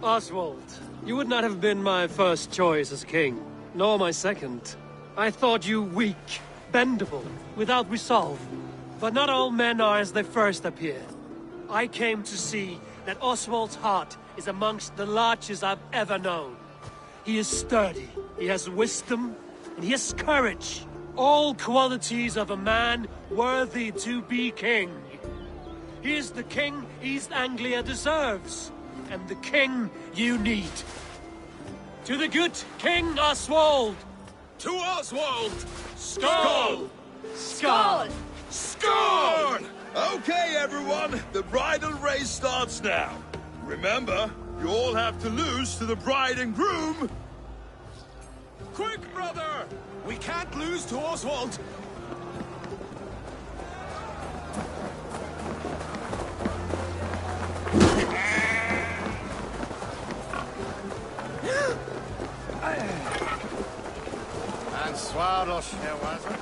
Oswald, you would not have been my first choice as king, nor my second. I thought you weak, bendable, without resolve. But not all men are as they first appear. I came to see that Oswald's heart is amongst the largest I've ever known. He is sturdy, he has wisdom, and he has courage. All qualities of a man worthy to be king. He is the king East Anglia deserves, and the king you need. To the good King Oswald! To Oswald! Skull! Skull! Scorn! Okay, everyone, the bridal race starts now. Remember, you all have to lose to the bride and groom. Quick, brother! We can't lose to Oswald! And Swadosh, Herr Weiser.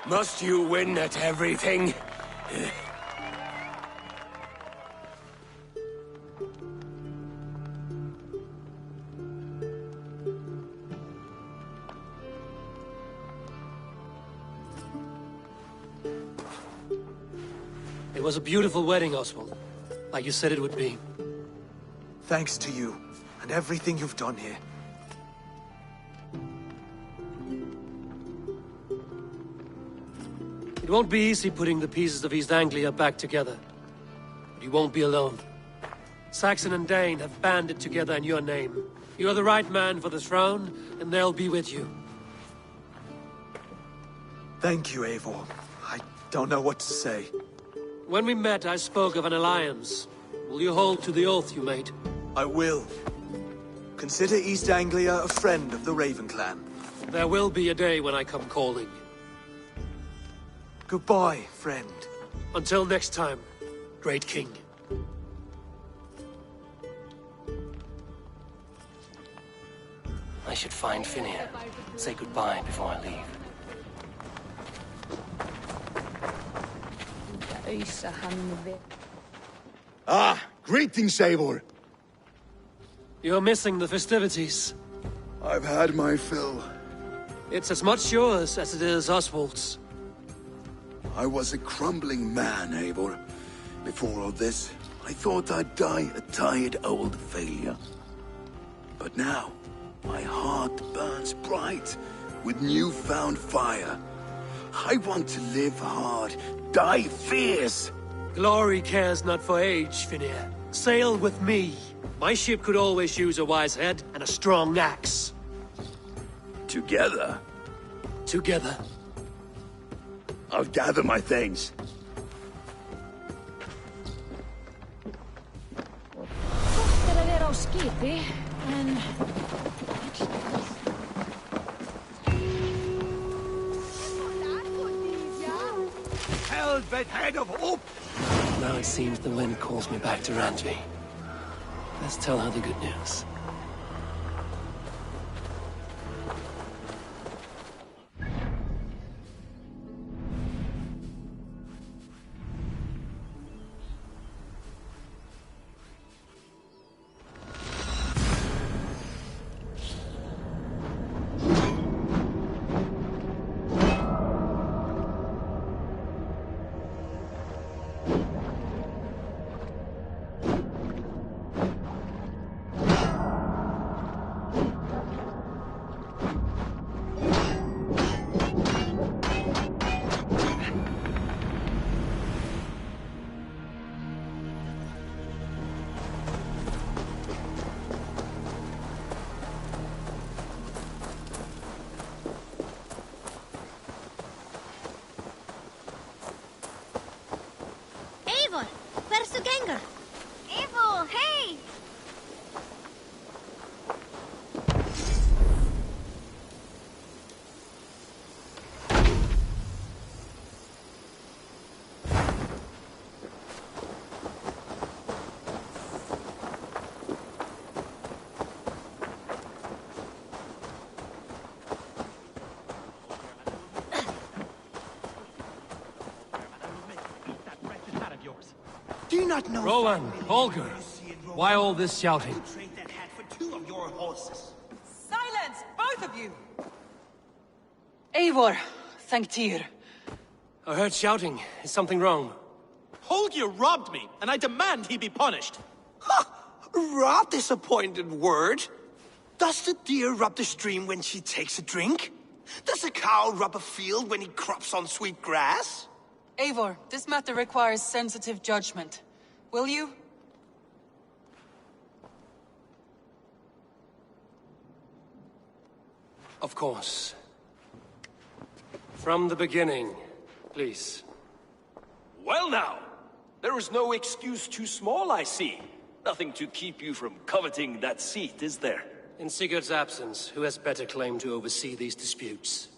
Must you win at everything? It was a beautiful wedding, Oswald. Like you said it would be. Thanks to you, and everything you've done here. It won't be easy putting the pieces of East Anglia back together. But you won't be alone. Saxon and Dane have banded together in your name. You're the right man for the throne, and they'll be with you. Thank you, Eivor. I don't know what to say. When we met, I spoke of an alliance. Will you hold to the oath you made? I will. Consider East Anglia a friend of the Raven clan. There will be a day when I come calling. Goodbye, friend. Until next time, great king. I should find Finir. Say goodbye before I leave. Ah, greetings, Eivor. You're missing the festivities. I've had my fill. It's as much yours as it is Oswald's. I was a crumbling man, Eivor. Before all this, I thought I'd die a tired old failure. But now, my heart burns bright with newfound fire. I want to live hard, die fierce. Glory cares not for age, Finir. Sail with me. My ship could always use a wise head and a strong axe. Together? Together. I'll gather my things. Gott að vera á skipi, en... Helvet head of hope! Now it seems the wind calls me back to Randvi. Let's tell her the good news. Do you not know... Rowan, Holger, why all this shouting? Trade that hat for 2 of your horses. Silence, both of you! Eivor, thank Tyr. I heard shouting. Is something wrong? Holger robbed me, and I demand he be punished. Rot disappointed word. Does the deer rub the stream when she takes a drink? Does a cow rub a field when he crops on sweet grass? Eivor, this matter requires sensitive judgment. Will you? Of course. From the beginning, please. Well now, there is no excuse too small, I see. Nothing to keep you from coveting that seat, is there? In Sigurd's absence, who has better claim to oversee these disputes?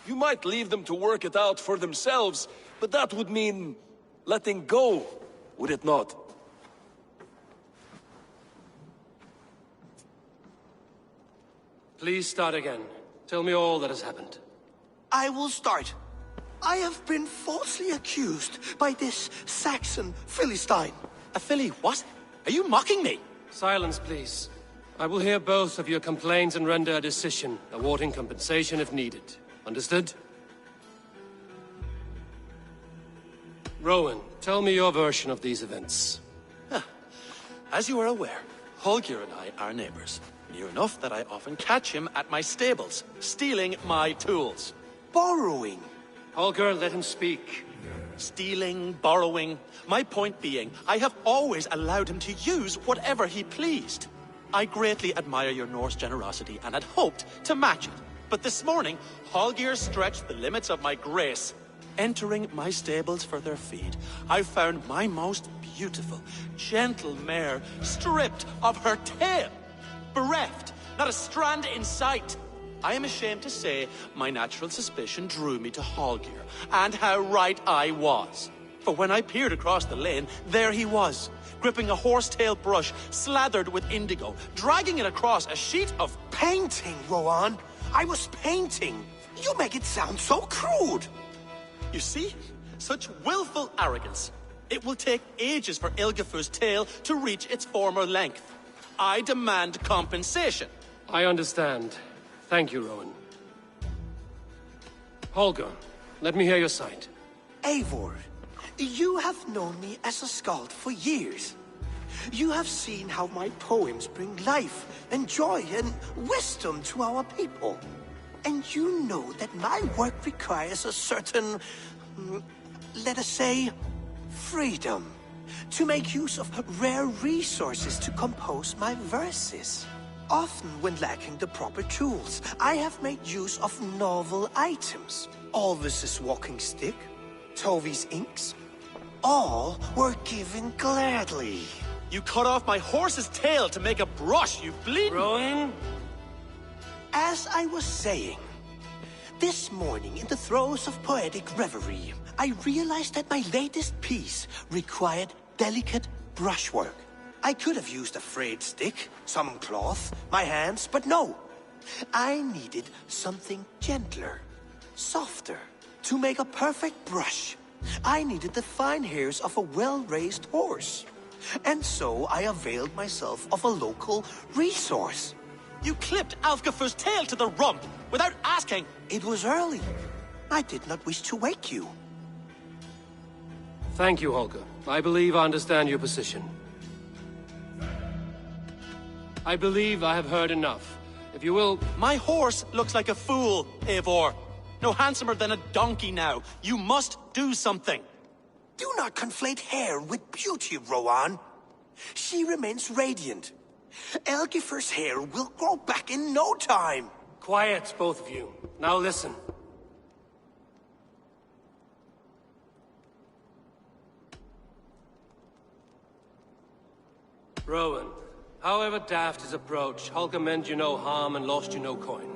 You might leave them to work it out for themselves, but that would mean letting go, would it not? Please start again. Tell me all that has happened. I will start. I have been falsely accused by this Saxon Philistine. A Philly what? Are you mocking me? Silence, please. I will hear both of your complaints and render a decision, awarding compensation if needed. Understood? Rowan, tell me your version of these events. As you are aware, Holger and I are neighbors. Near enough that I often catch him at my stables, stealing my tools. Borrowing. Holger, let him speak. Stealing, borrowing. My point being, I have always allowed him to use whatever he pleased. I greatly admire your Norse generosity and had hoped to match it. But this morning, Holger stretched the limits of my grace. Entering my stables for their feed, I found my most beautiful, gentle mare stripped of her tail. Bereft, not a strand in sight. I am ashamed to say my natural suspicion drew me to Holger, and how right I was. For when I peered across the lane, there he was, gripping a horsetail brush slathered with indigo, dragging it across a sheet of painting, Rowan. I was painting. You make it sound so crude. You see? Such willful arrogance. It will take ages for Ilgafur's tail to reach its former length. I demand compensation. I understand. Thank you, Rowan. Holger, let me hear your side. Eivor, you have known me as a skald for years. You have seen how my poems bring life and joy and wisdom to our people. And you know that my work requires a certain, let us say, freedom to make use of rare resources to compose my verses. Often when lacking the proper tools, I have made use of novel items. Alvis's walking stick, Tovi's inks, all were given gladly. You cut off my horse's tail to make a brush, you bleeding... Rowan? As I was saying, this morning in the throes of poetic reverie, I realized that my latest piece required delicate brushwork. I could have used a frayed stick, some cloth, my hands, but no. I needed something gentler, softer. To make a perfect brush, I needed the fine hairs of a well-raised horse. And so I availed myself of a local resource. You clipped Alfgafur's tail to the rump without asking. It was early. I did not wish to wake you. Thank you, Holger. I believe I understand your position. I believe I have heard enough. If you will... My horse looks like a fool, Eivor. No handsomer than a donkey now. You must do something. Do not conflate hair with beauty, Rowan. She remains radiant. Elgifur's hair will grow back in no time. Quiet, both of you. Now listen. Rowan, however daft his approach, Holger meant you no harm and lost you no coin.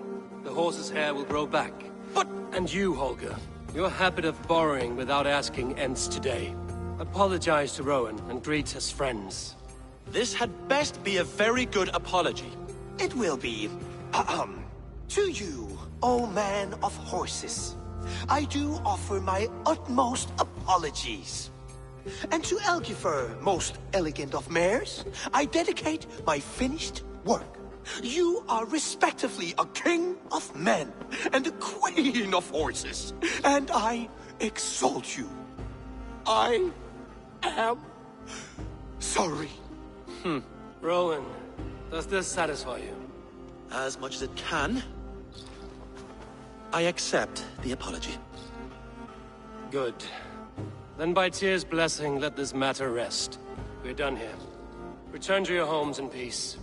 The horse's hair will grow back. But... And you, Holger, your habit of borrowing without asking ends today. Apologize to Rowan and greet as friends. This had best be a very good apology. It will be. To you, O man of horses, I do offer my utmost apologies. And to Elgifer, most elegant of mayors, I dedicate my finished work. You are respectively a king of men and a queen of horses, and I exalt you. I am sorry. Rowan, does this satisfy you? As much as it can. I accept the apology. Good. Then by Tyr's blessing, let this matter rest. We're done here. Return to your homes in peace.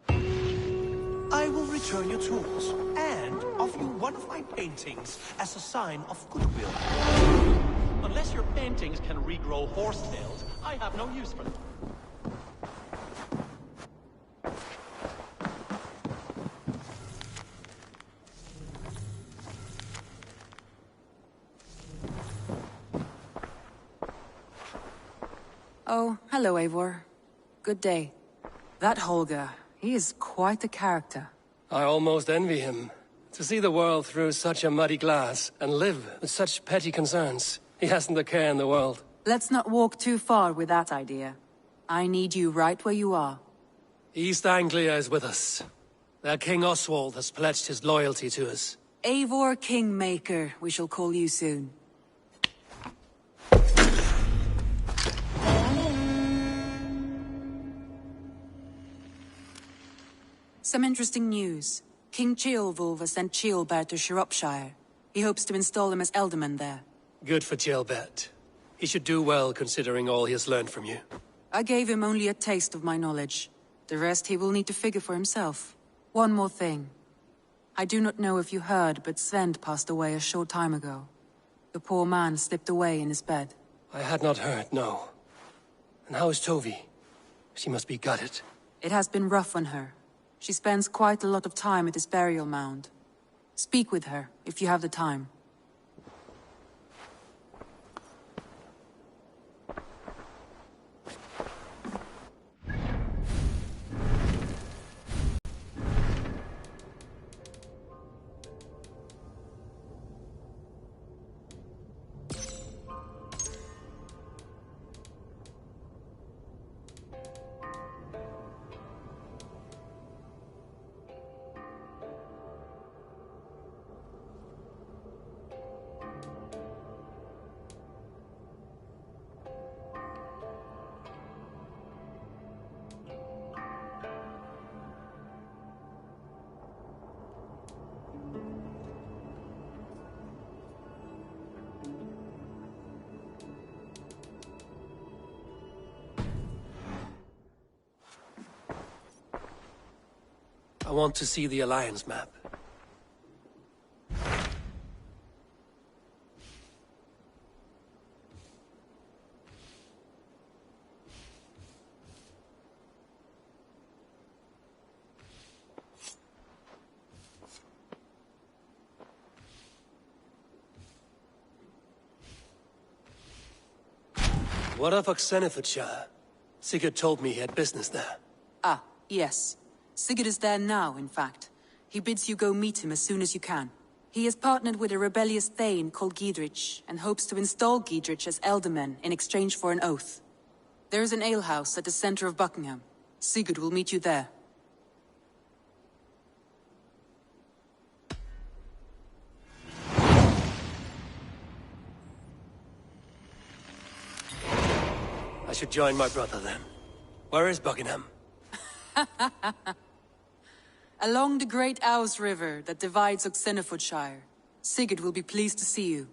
I will return your tools and offer you one of my paintings as a sign of goodwill. Unless your paintings can regrow horsetails, I have no use for them. Oh, hello, Eivor. Good day. That Holger, he is quite a character. I almost envy him. To see the world through such a muddy glass and live with such petty concerns. He hasn't a care in the world. Let's not walk too far with that idea. I need you right where you are. East Anglia is with us. Their King Oswald has pledged his loyalty to us. Eivor Kingmaker, we shall call you soon. Some interesting news. King Ceolwulf has sent Ceolbert to Shropshire. He hopes to install him as Ealdorman there. Good for Ceolbert. He should do well considering all he has learned from you. I gave him only a taste of my knowledge. The rest he will need to figure for himself. One more thing. I do not know if you heard, but Svend passed away a short time ago. The poor man slipped away in his bed. I had not heard, no. And how is Tovi? She must be gutted. It has been rough on her. She spends quite a lot of time at his burial mound. Speak with her, if you have the time. I want to see the Alliance map. What of Oxenfordshire? Sigurd told me he had business there. Ah, yes. Sigurd is there now, in fact. He bids you go meet him as soon as you can. He has partnered with a rebellious thane called Giedrich, and hopes to install Giedrich as Ealdorman in exchange for an oath. There is an alehouse at the center of Buckingham. Sigurd will meet you there. I should join my brother then. Where is Buckingham? Along the great Ouse River that divides Oxenfordshire. Sigurd will be pleased to see you.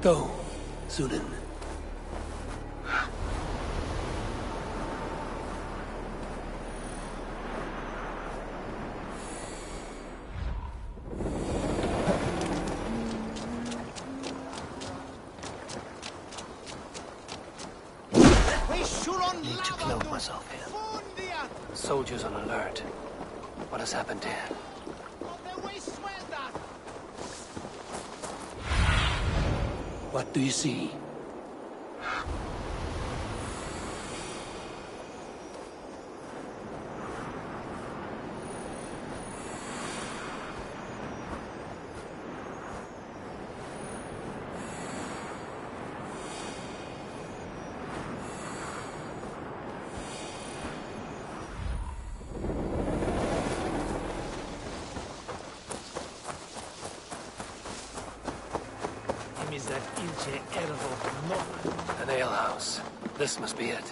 Go, Sunan. Need to clothe myself here. Soldiers on alert. What has happened here? What do you see? An alehouse. This must be it.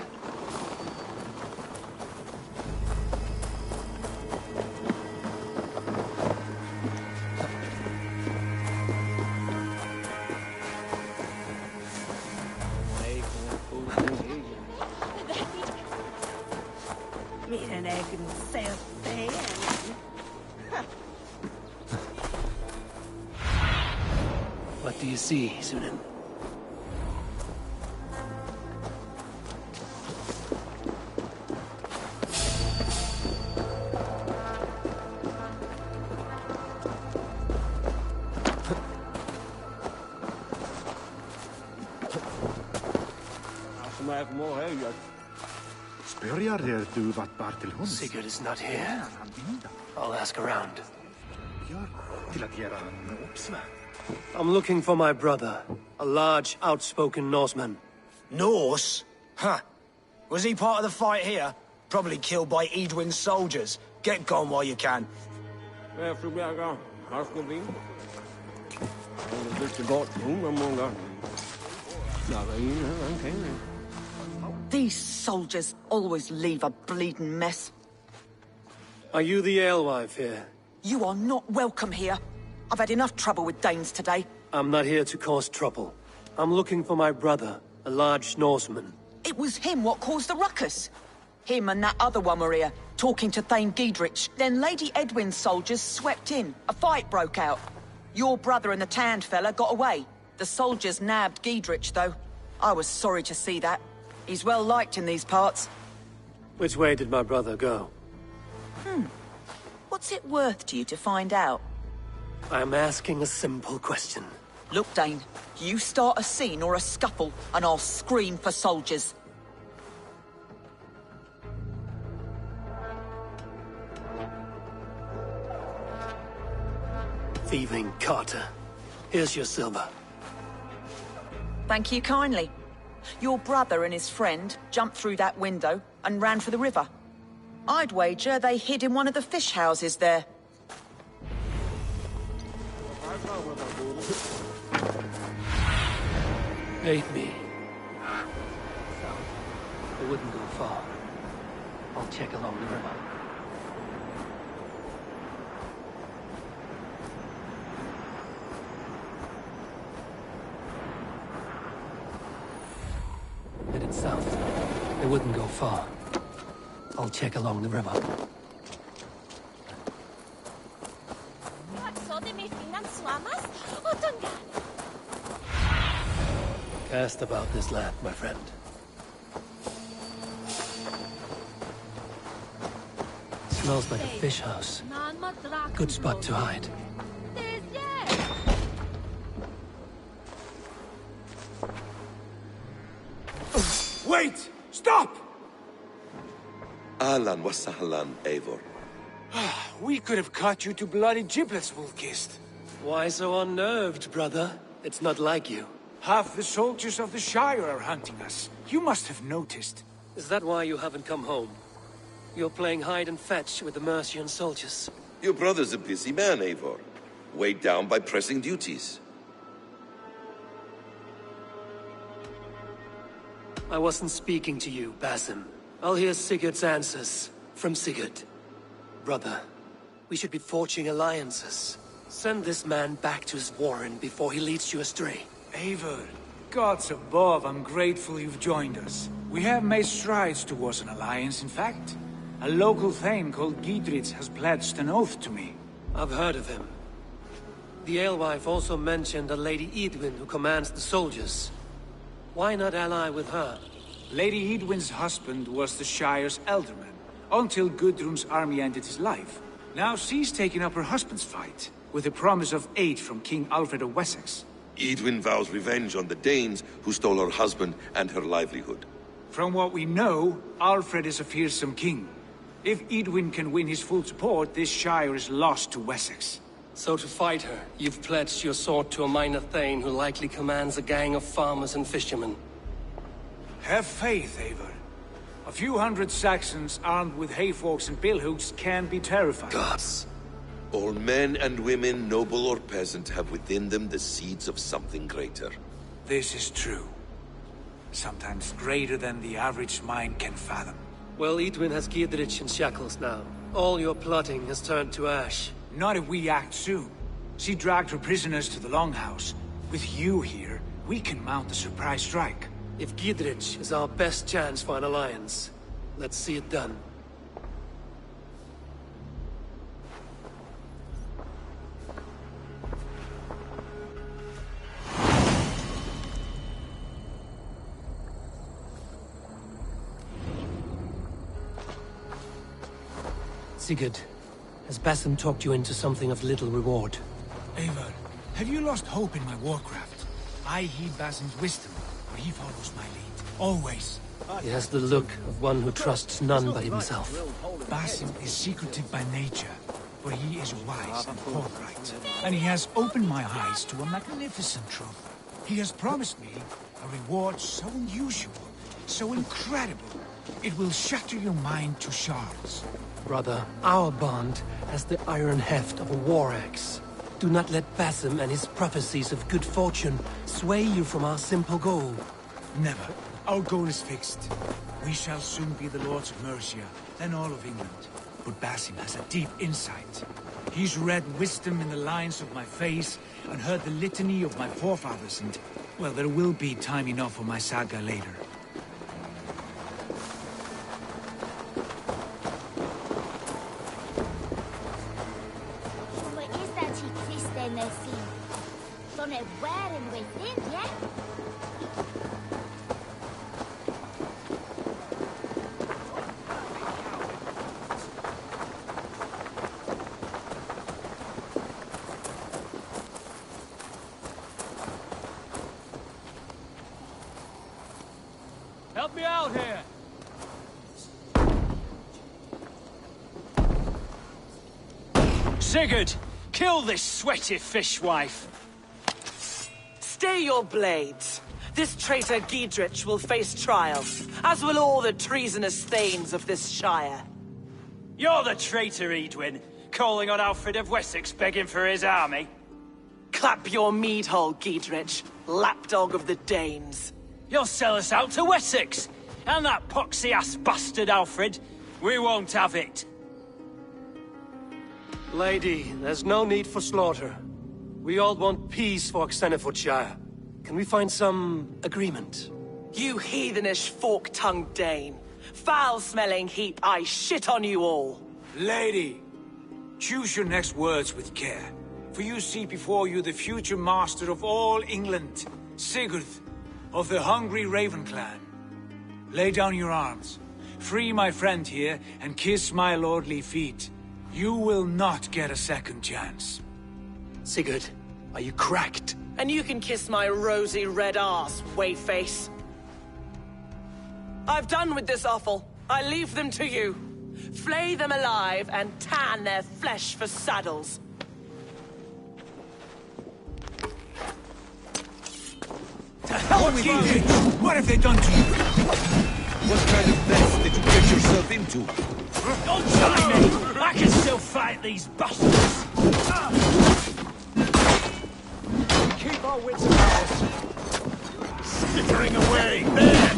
What do you see, Sunan? Sigurd is not here. I'll ask around. I'm looking for my brother, a large, outspoken Norseman. Norse? Huh. Was he part of the fight here? Probably killed by Edwin's soldiers. Get gone while you can. These soldiers always leave a bleeding mess. Are you the alewife here? You are not welcome here. I've had enough trouble with Danes today. I'm not here to cause trouble. I'm looking for my brother, a large Norseman. It was him what caused the ruckus. Him and that other one were here, talking to Thane Giedrich. Then Lady Edwin's soldiers swept in. A fight broke out. Your brother and the tanned fella got away. The soldiers nabbed Giedrich, though. I was sorry to see that. He's well liked in these parts. Which way did my brother go? What's it worth to you to find out? I'm asking a simple question. Look, Dane, you start a scene or a scuffle, and I'll scream for soldiers. Thieving Carter. Here's your silver. Thank you kindly. Your brother and his friend jumped through that window and ran for the river. I'd wager they hid in one of the fish houses there. Bait me. It wouldn't go far. I'll check along the river. Headed south. It wouldn't go far. I'll check along the river. Cast about this land, my friend. Smells like a fish house. Good spot to hide. Wait! Stop! Ahlan wa sahlan, Eivor. We could have cut you to bloody giblets, Wolf-Kissed. Why so unnerved, brother? It's not like you. Half the soldiers of the Shire are hunting us. You must have noticed. Is that why you haven't come home? You're playing hide and fetch with the Mercian soldiers. Your brother's a busy man, Eivor. Weighed down by pressing duties. I wasn't speaking to you, Basim. I'll hear Sigurd's answers from Sigurd. Brother, we should be forging alliances. Send this man back to his warren before he leads you astray. Eivor, gods above, I'm grateful you've joined us. We have made strides towards an alliance, in fact. A local thane called Giedrich has pledged an oath to me. I've heard of him. The alewife also mentioned a Lady Edwin who commands the soldiers. Why not ally with her? Lady Edwin's husband was the Shire's elderman, until Gudrun's army ended his life. Now she's taken up her husband's fight, with a promise of aid from King Alfred of Wessex. Edwin vows revenge on the Danes who stole her husband and her livelihood. From what we know, Alfred is a fearsome king. If Edwin can win his full support, this Shire is lost to Wessex. So to fight her, you've pledged your sword to a minor thane who likely commands a gang of farmers and fishermen. Have faith, Eivor. A few hundred Saxons armed with hayforks and billhooks can be terrifying. Gods! All men and women, noble or peasant, have within them the seeds of something greater. This is true. Sometimes greater than the average mind can fathom. Well, Edwin has Giedrich in shackles now. All your plotting has turned to ash. Not if we act soon. She dragged her prisoners to the Longhouse. With you here, we can mount a surprise strike. If Giedrich is our best chance for an alliance, let's see it done. Sigurd, has Basim talked you into something of little reward? Eivor, have you lost hope in my warcraft? I heed Basim's wisdom, but he follows my lead. Always. He has the look of one who trusts none but himself. Basim is secretive by nature, but he is wise and forthright. And he has opened my eyes to a magnificent truth. He has promised me a reward so unusual, so incredible, it will shatter your mind to shards. Brother, our bond has the iron heft of a war axe. Do not let Basim and his prophecies of good fortune sway you from our simple goal. Never. Our goal is fixed. We shall soon be the Lords of Mercia, then all of England. But Basim has a deep insight. He's read wisdom in the lines of my face and heard the litany of my forefathers, and, well, there will be time enough for my saga later. Help me out here! Sigurd, kill this sweaty fishwife! Stay your blades. This traitor Giedrich will face trial, as will all the treasonous thanes of this shire. You're the traitor, Edwin, calling on Alfred of Wessex begging for his army. Clap your mead hole, Giedrich, lapdog of the Danes. You'll sell us out to Wessex, and that poxy-ass bastard Alfred. We won't have it. Lady, there's no need for slaughter. We all want peace for Xenofordshire. Can we find some agreement? You heathenish fork-tongued Dane. Foul-smelling heap, I shit on you all. Lady, choose your next words with care. For you see before you the future master of all England, Sigurd, of the hungry Raven clan. Lay down your arms. Free my friend here and kiss my lordly feet. You will not get a second chance. Sigurd, are you cracked? And you can kiss my rosy red arse, wayface. I've done with this offal. I leave them to you. Flay them alive and tan their flesh for saddles. What have they done to you? What kind of mess did you get yourself into? Don't try me! I can still fight these bastards! Keep our wits about us. Skittering away, there!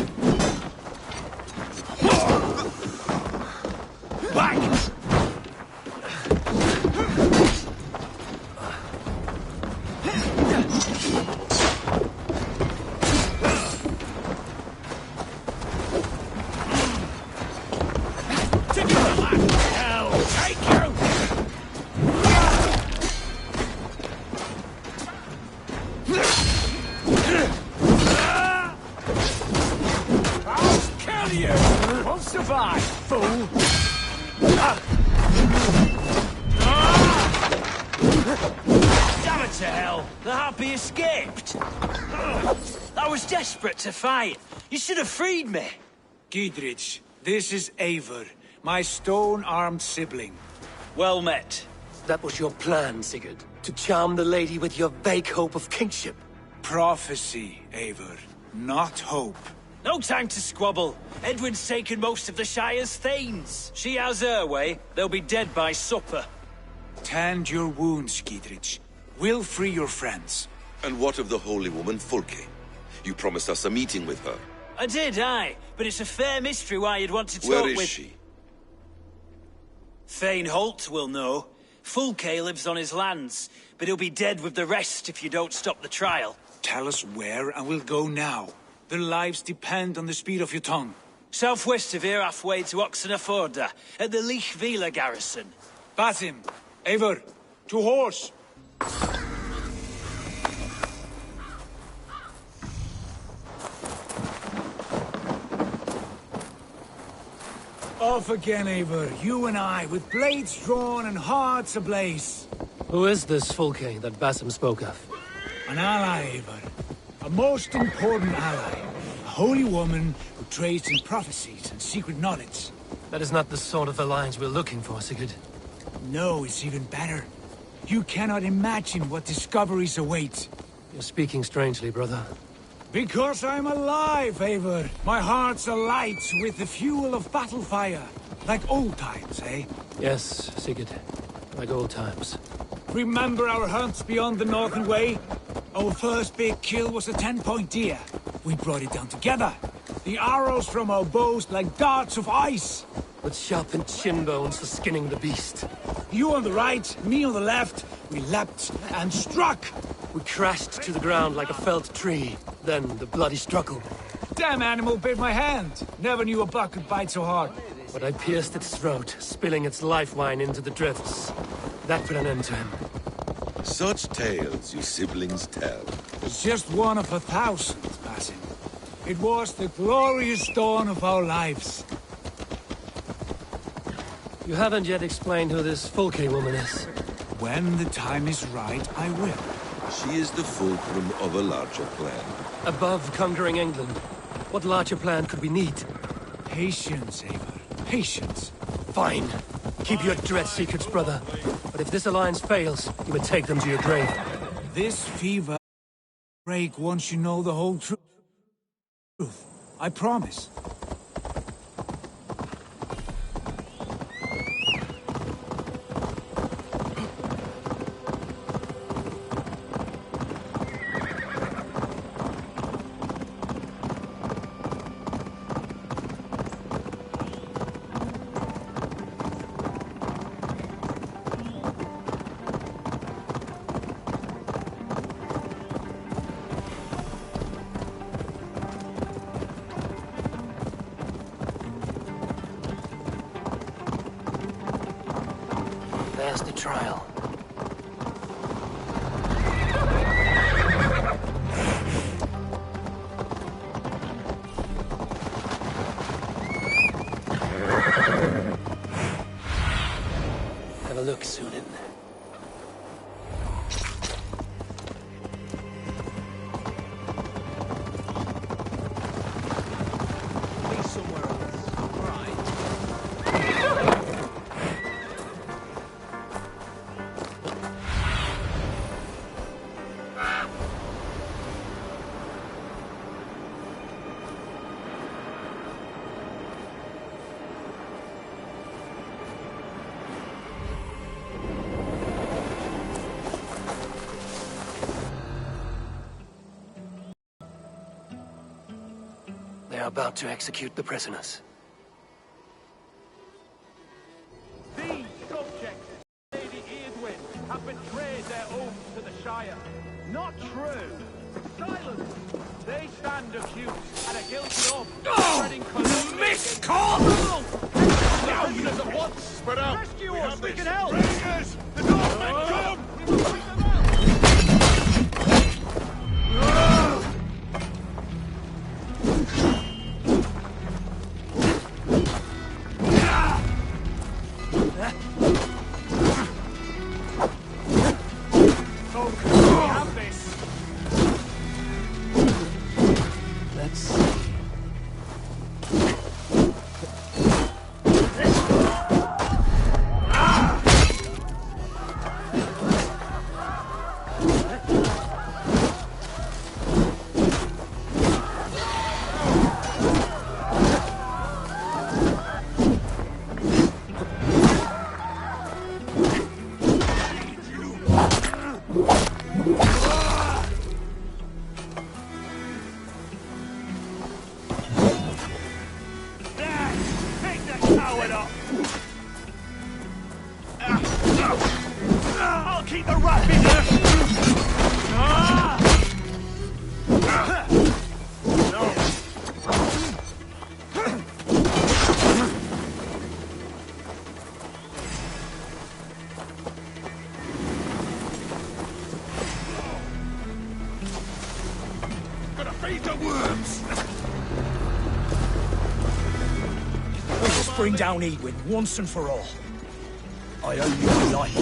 Back! of you won't survive, fool! Damn it to hell! The Harpy escaped! I was desperate to fight. You should have freed me. Giedrich, this is Eivor, my stone-armed sibling. Well met. That was your plan, Sigurd. To charm the lady with your vague hope of kingship. Prophecy, Eivor, not hope. No time to squabble. Edwin's taken most of the Shire's thanes. She has her way. They'll be dead by supper. Tend your wounds, Giedrich. We'll free your friends. And what of the holy woman Fulke? You promised us a meeting with her. I did, aye. But it's a fair mystery why you'd want to talk Where with... is she? Thane Holt will know. Fulke lives on his lands, but he'll be dead with the rest if you don't stop the trial. Tell us where, and we'll go now. Their lives depend on the speed of your tongue. Southwest of here, halfway to Oxenaforda, at the Lichvila garrison. Basim, Eivor, to horse! Off again, Eivor, you and I, with blades drawn and hearts ablaze. Who is this Fulke that Basim spoke of? An ally, Eivor. A most important ally. A holy woman who trades in prophecies and secret knowledge. That is not the sort of alliance we're looking for, Sigurd. No, it's even better. You cannot imagine what discoveries await. You're speaking strangely, brother. Because I'm alive, Eivor. My heart's alight with the fuel of battle fire. Like old times, eh? Yes, Sigurd. Like old times. Remember our hunts beyond the Northern Way? Our first big kill was a 10-point deer. We brought it down together. The arrows from our bows like darts of ice. With sharpened shin bones for skinning the beast. You on the right, me on the left. We leapt and struck. We crashed to the ground like a felled tree. Then the bloody struggle. Damn animal bit my hand. Never knew a buck could bite so hard. But I pierced its throat, spilling its life wine into the drifts. That put an end to him. Such tales you siblings tell. It's just one of 1,000, Basim. It was the glorious dawn of our lives. You haven't yet explained who this Fulke woman is. When the time is right, I will. She is the fulcrum of a larger plan. Above conquering England, what larger plan could we need? Patience, Eivor. Patience. Fine. Keep your dread secrets, brother. But if this alliance fails, you may take them to your grave. This fever will break once you know the whole truth. I promise. There's the trial. Have a look, Sunan. They are about to execute the prisoners. These subjects, Lady Eadwyn, have betrayed their oaths to the Shire. Not true. Silence. They stand accused and are guilty of spreading calumny. Miscall! Now prisoners at once. Spread out. Rescue We us. have We this. can help. Rangers! The Northmen come! We must bring them out. Let's see. I'll keep the rat in Gonna feed the worms! We must bring down Edwin once and for all. I owe you a life.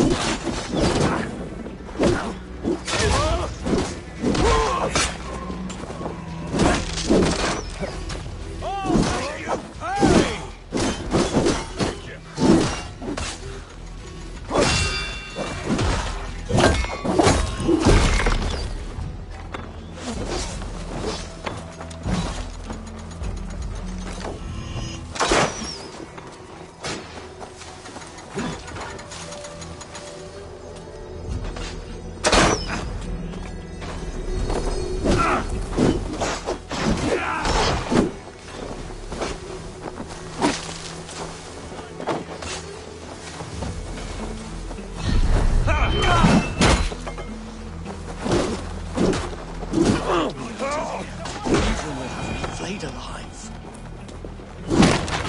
Alive.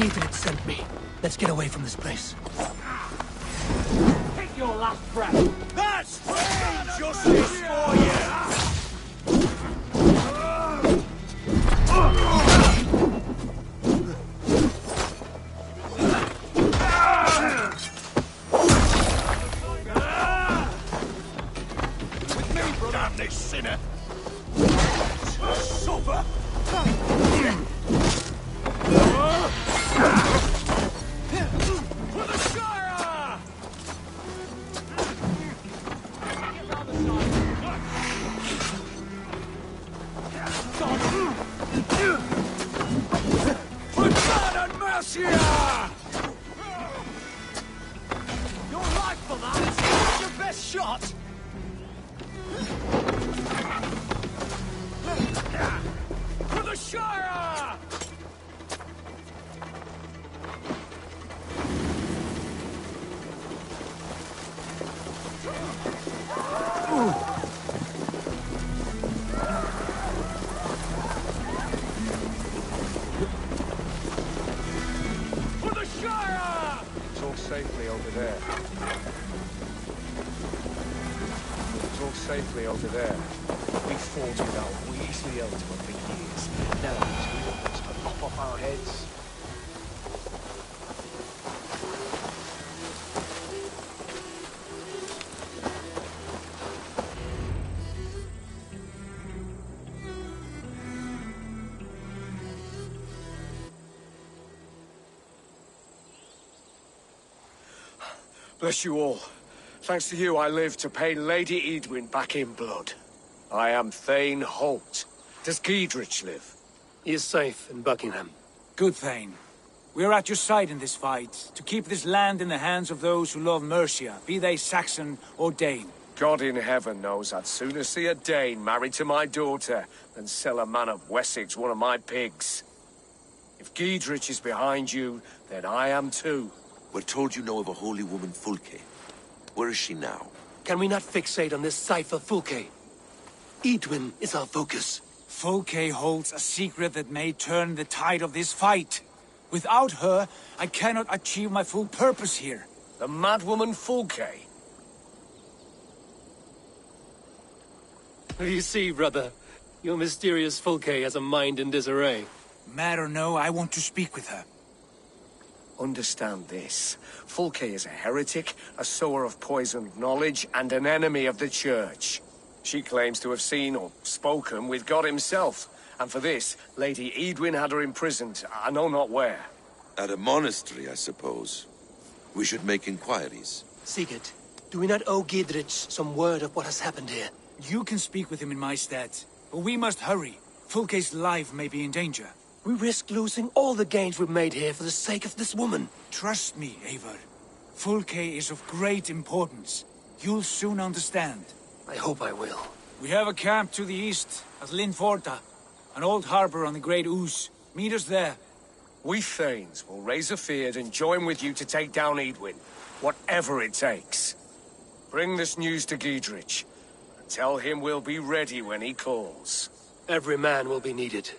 Ethan sent me. Let's get away from this place. Take your last breath. That's justice for you! With me, brother! Damn this sinner! Suffer! For the Shire! For God and Mercia! Your life for that is your best shot! For the Shire! For the Shire! It's all safely over there. It's all safely over there. We fought without Weasley Elton for years. Now he's willing us to lop off our heads. Bless you all. Thanks to you, I live to pay Lady Edwin back in blood. I am Thane Holt. Does Giedrich live? He is safe in Buckingham. Good, Thane. We are at your side in this fight, to keep this land in the hands of those who love Mercia, be they Saxon or Dane. God in heaven knows I'd sooner see a Dane married to my daughter than sell a man of Wessex one of my pigs. If Giedrich is behind you, then I am too. We're told you know of a holy woman, Fulke. Where is she now? Can we not fixate on this cipher, Fulke? Edwin is our focus. Fulke holds a secret that may turn the tide of this fight. Without her, I cannot achieve my full purpose here. The madwoman Fulke? You see, brother, your mysterious Fulke has a mind in disarray. Mad or no, I want to speak with her. Understand this. Fulke is a heretic, a sower of poisoned knowledge, and an enemy of the Church. She claims to have seen or spoken with God himself, And for this, Lady Edwin had her imprisoned, I know not where. At a monastery, I suppose. We should make inquiries. Sigurd, do we not owe Giedrich some word of what has happened here? You can speak with him in my stead, but we must hurry. Fulke's life may be in danger. We risk losing all the gains we've made here for the sake of this woman. Trust me, Eivor. Fulke is of great importance. You'll soon understand. I hope I will. We have a camp to the east at Linforta, an old harbor on the Great Ouse. Meet us there. We Thanes will raise a feard and join with you to take down Edwin, whatever it takes. Bring this news to Giedrich, and tell him we'll be ready when he calls. Every man will be needed.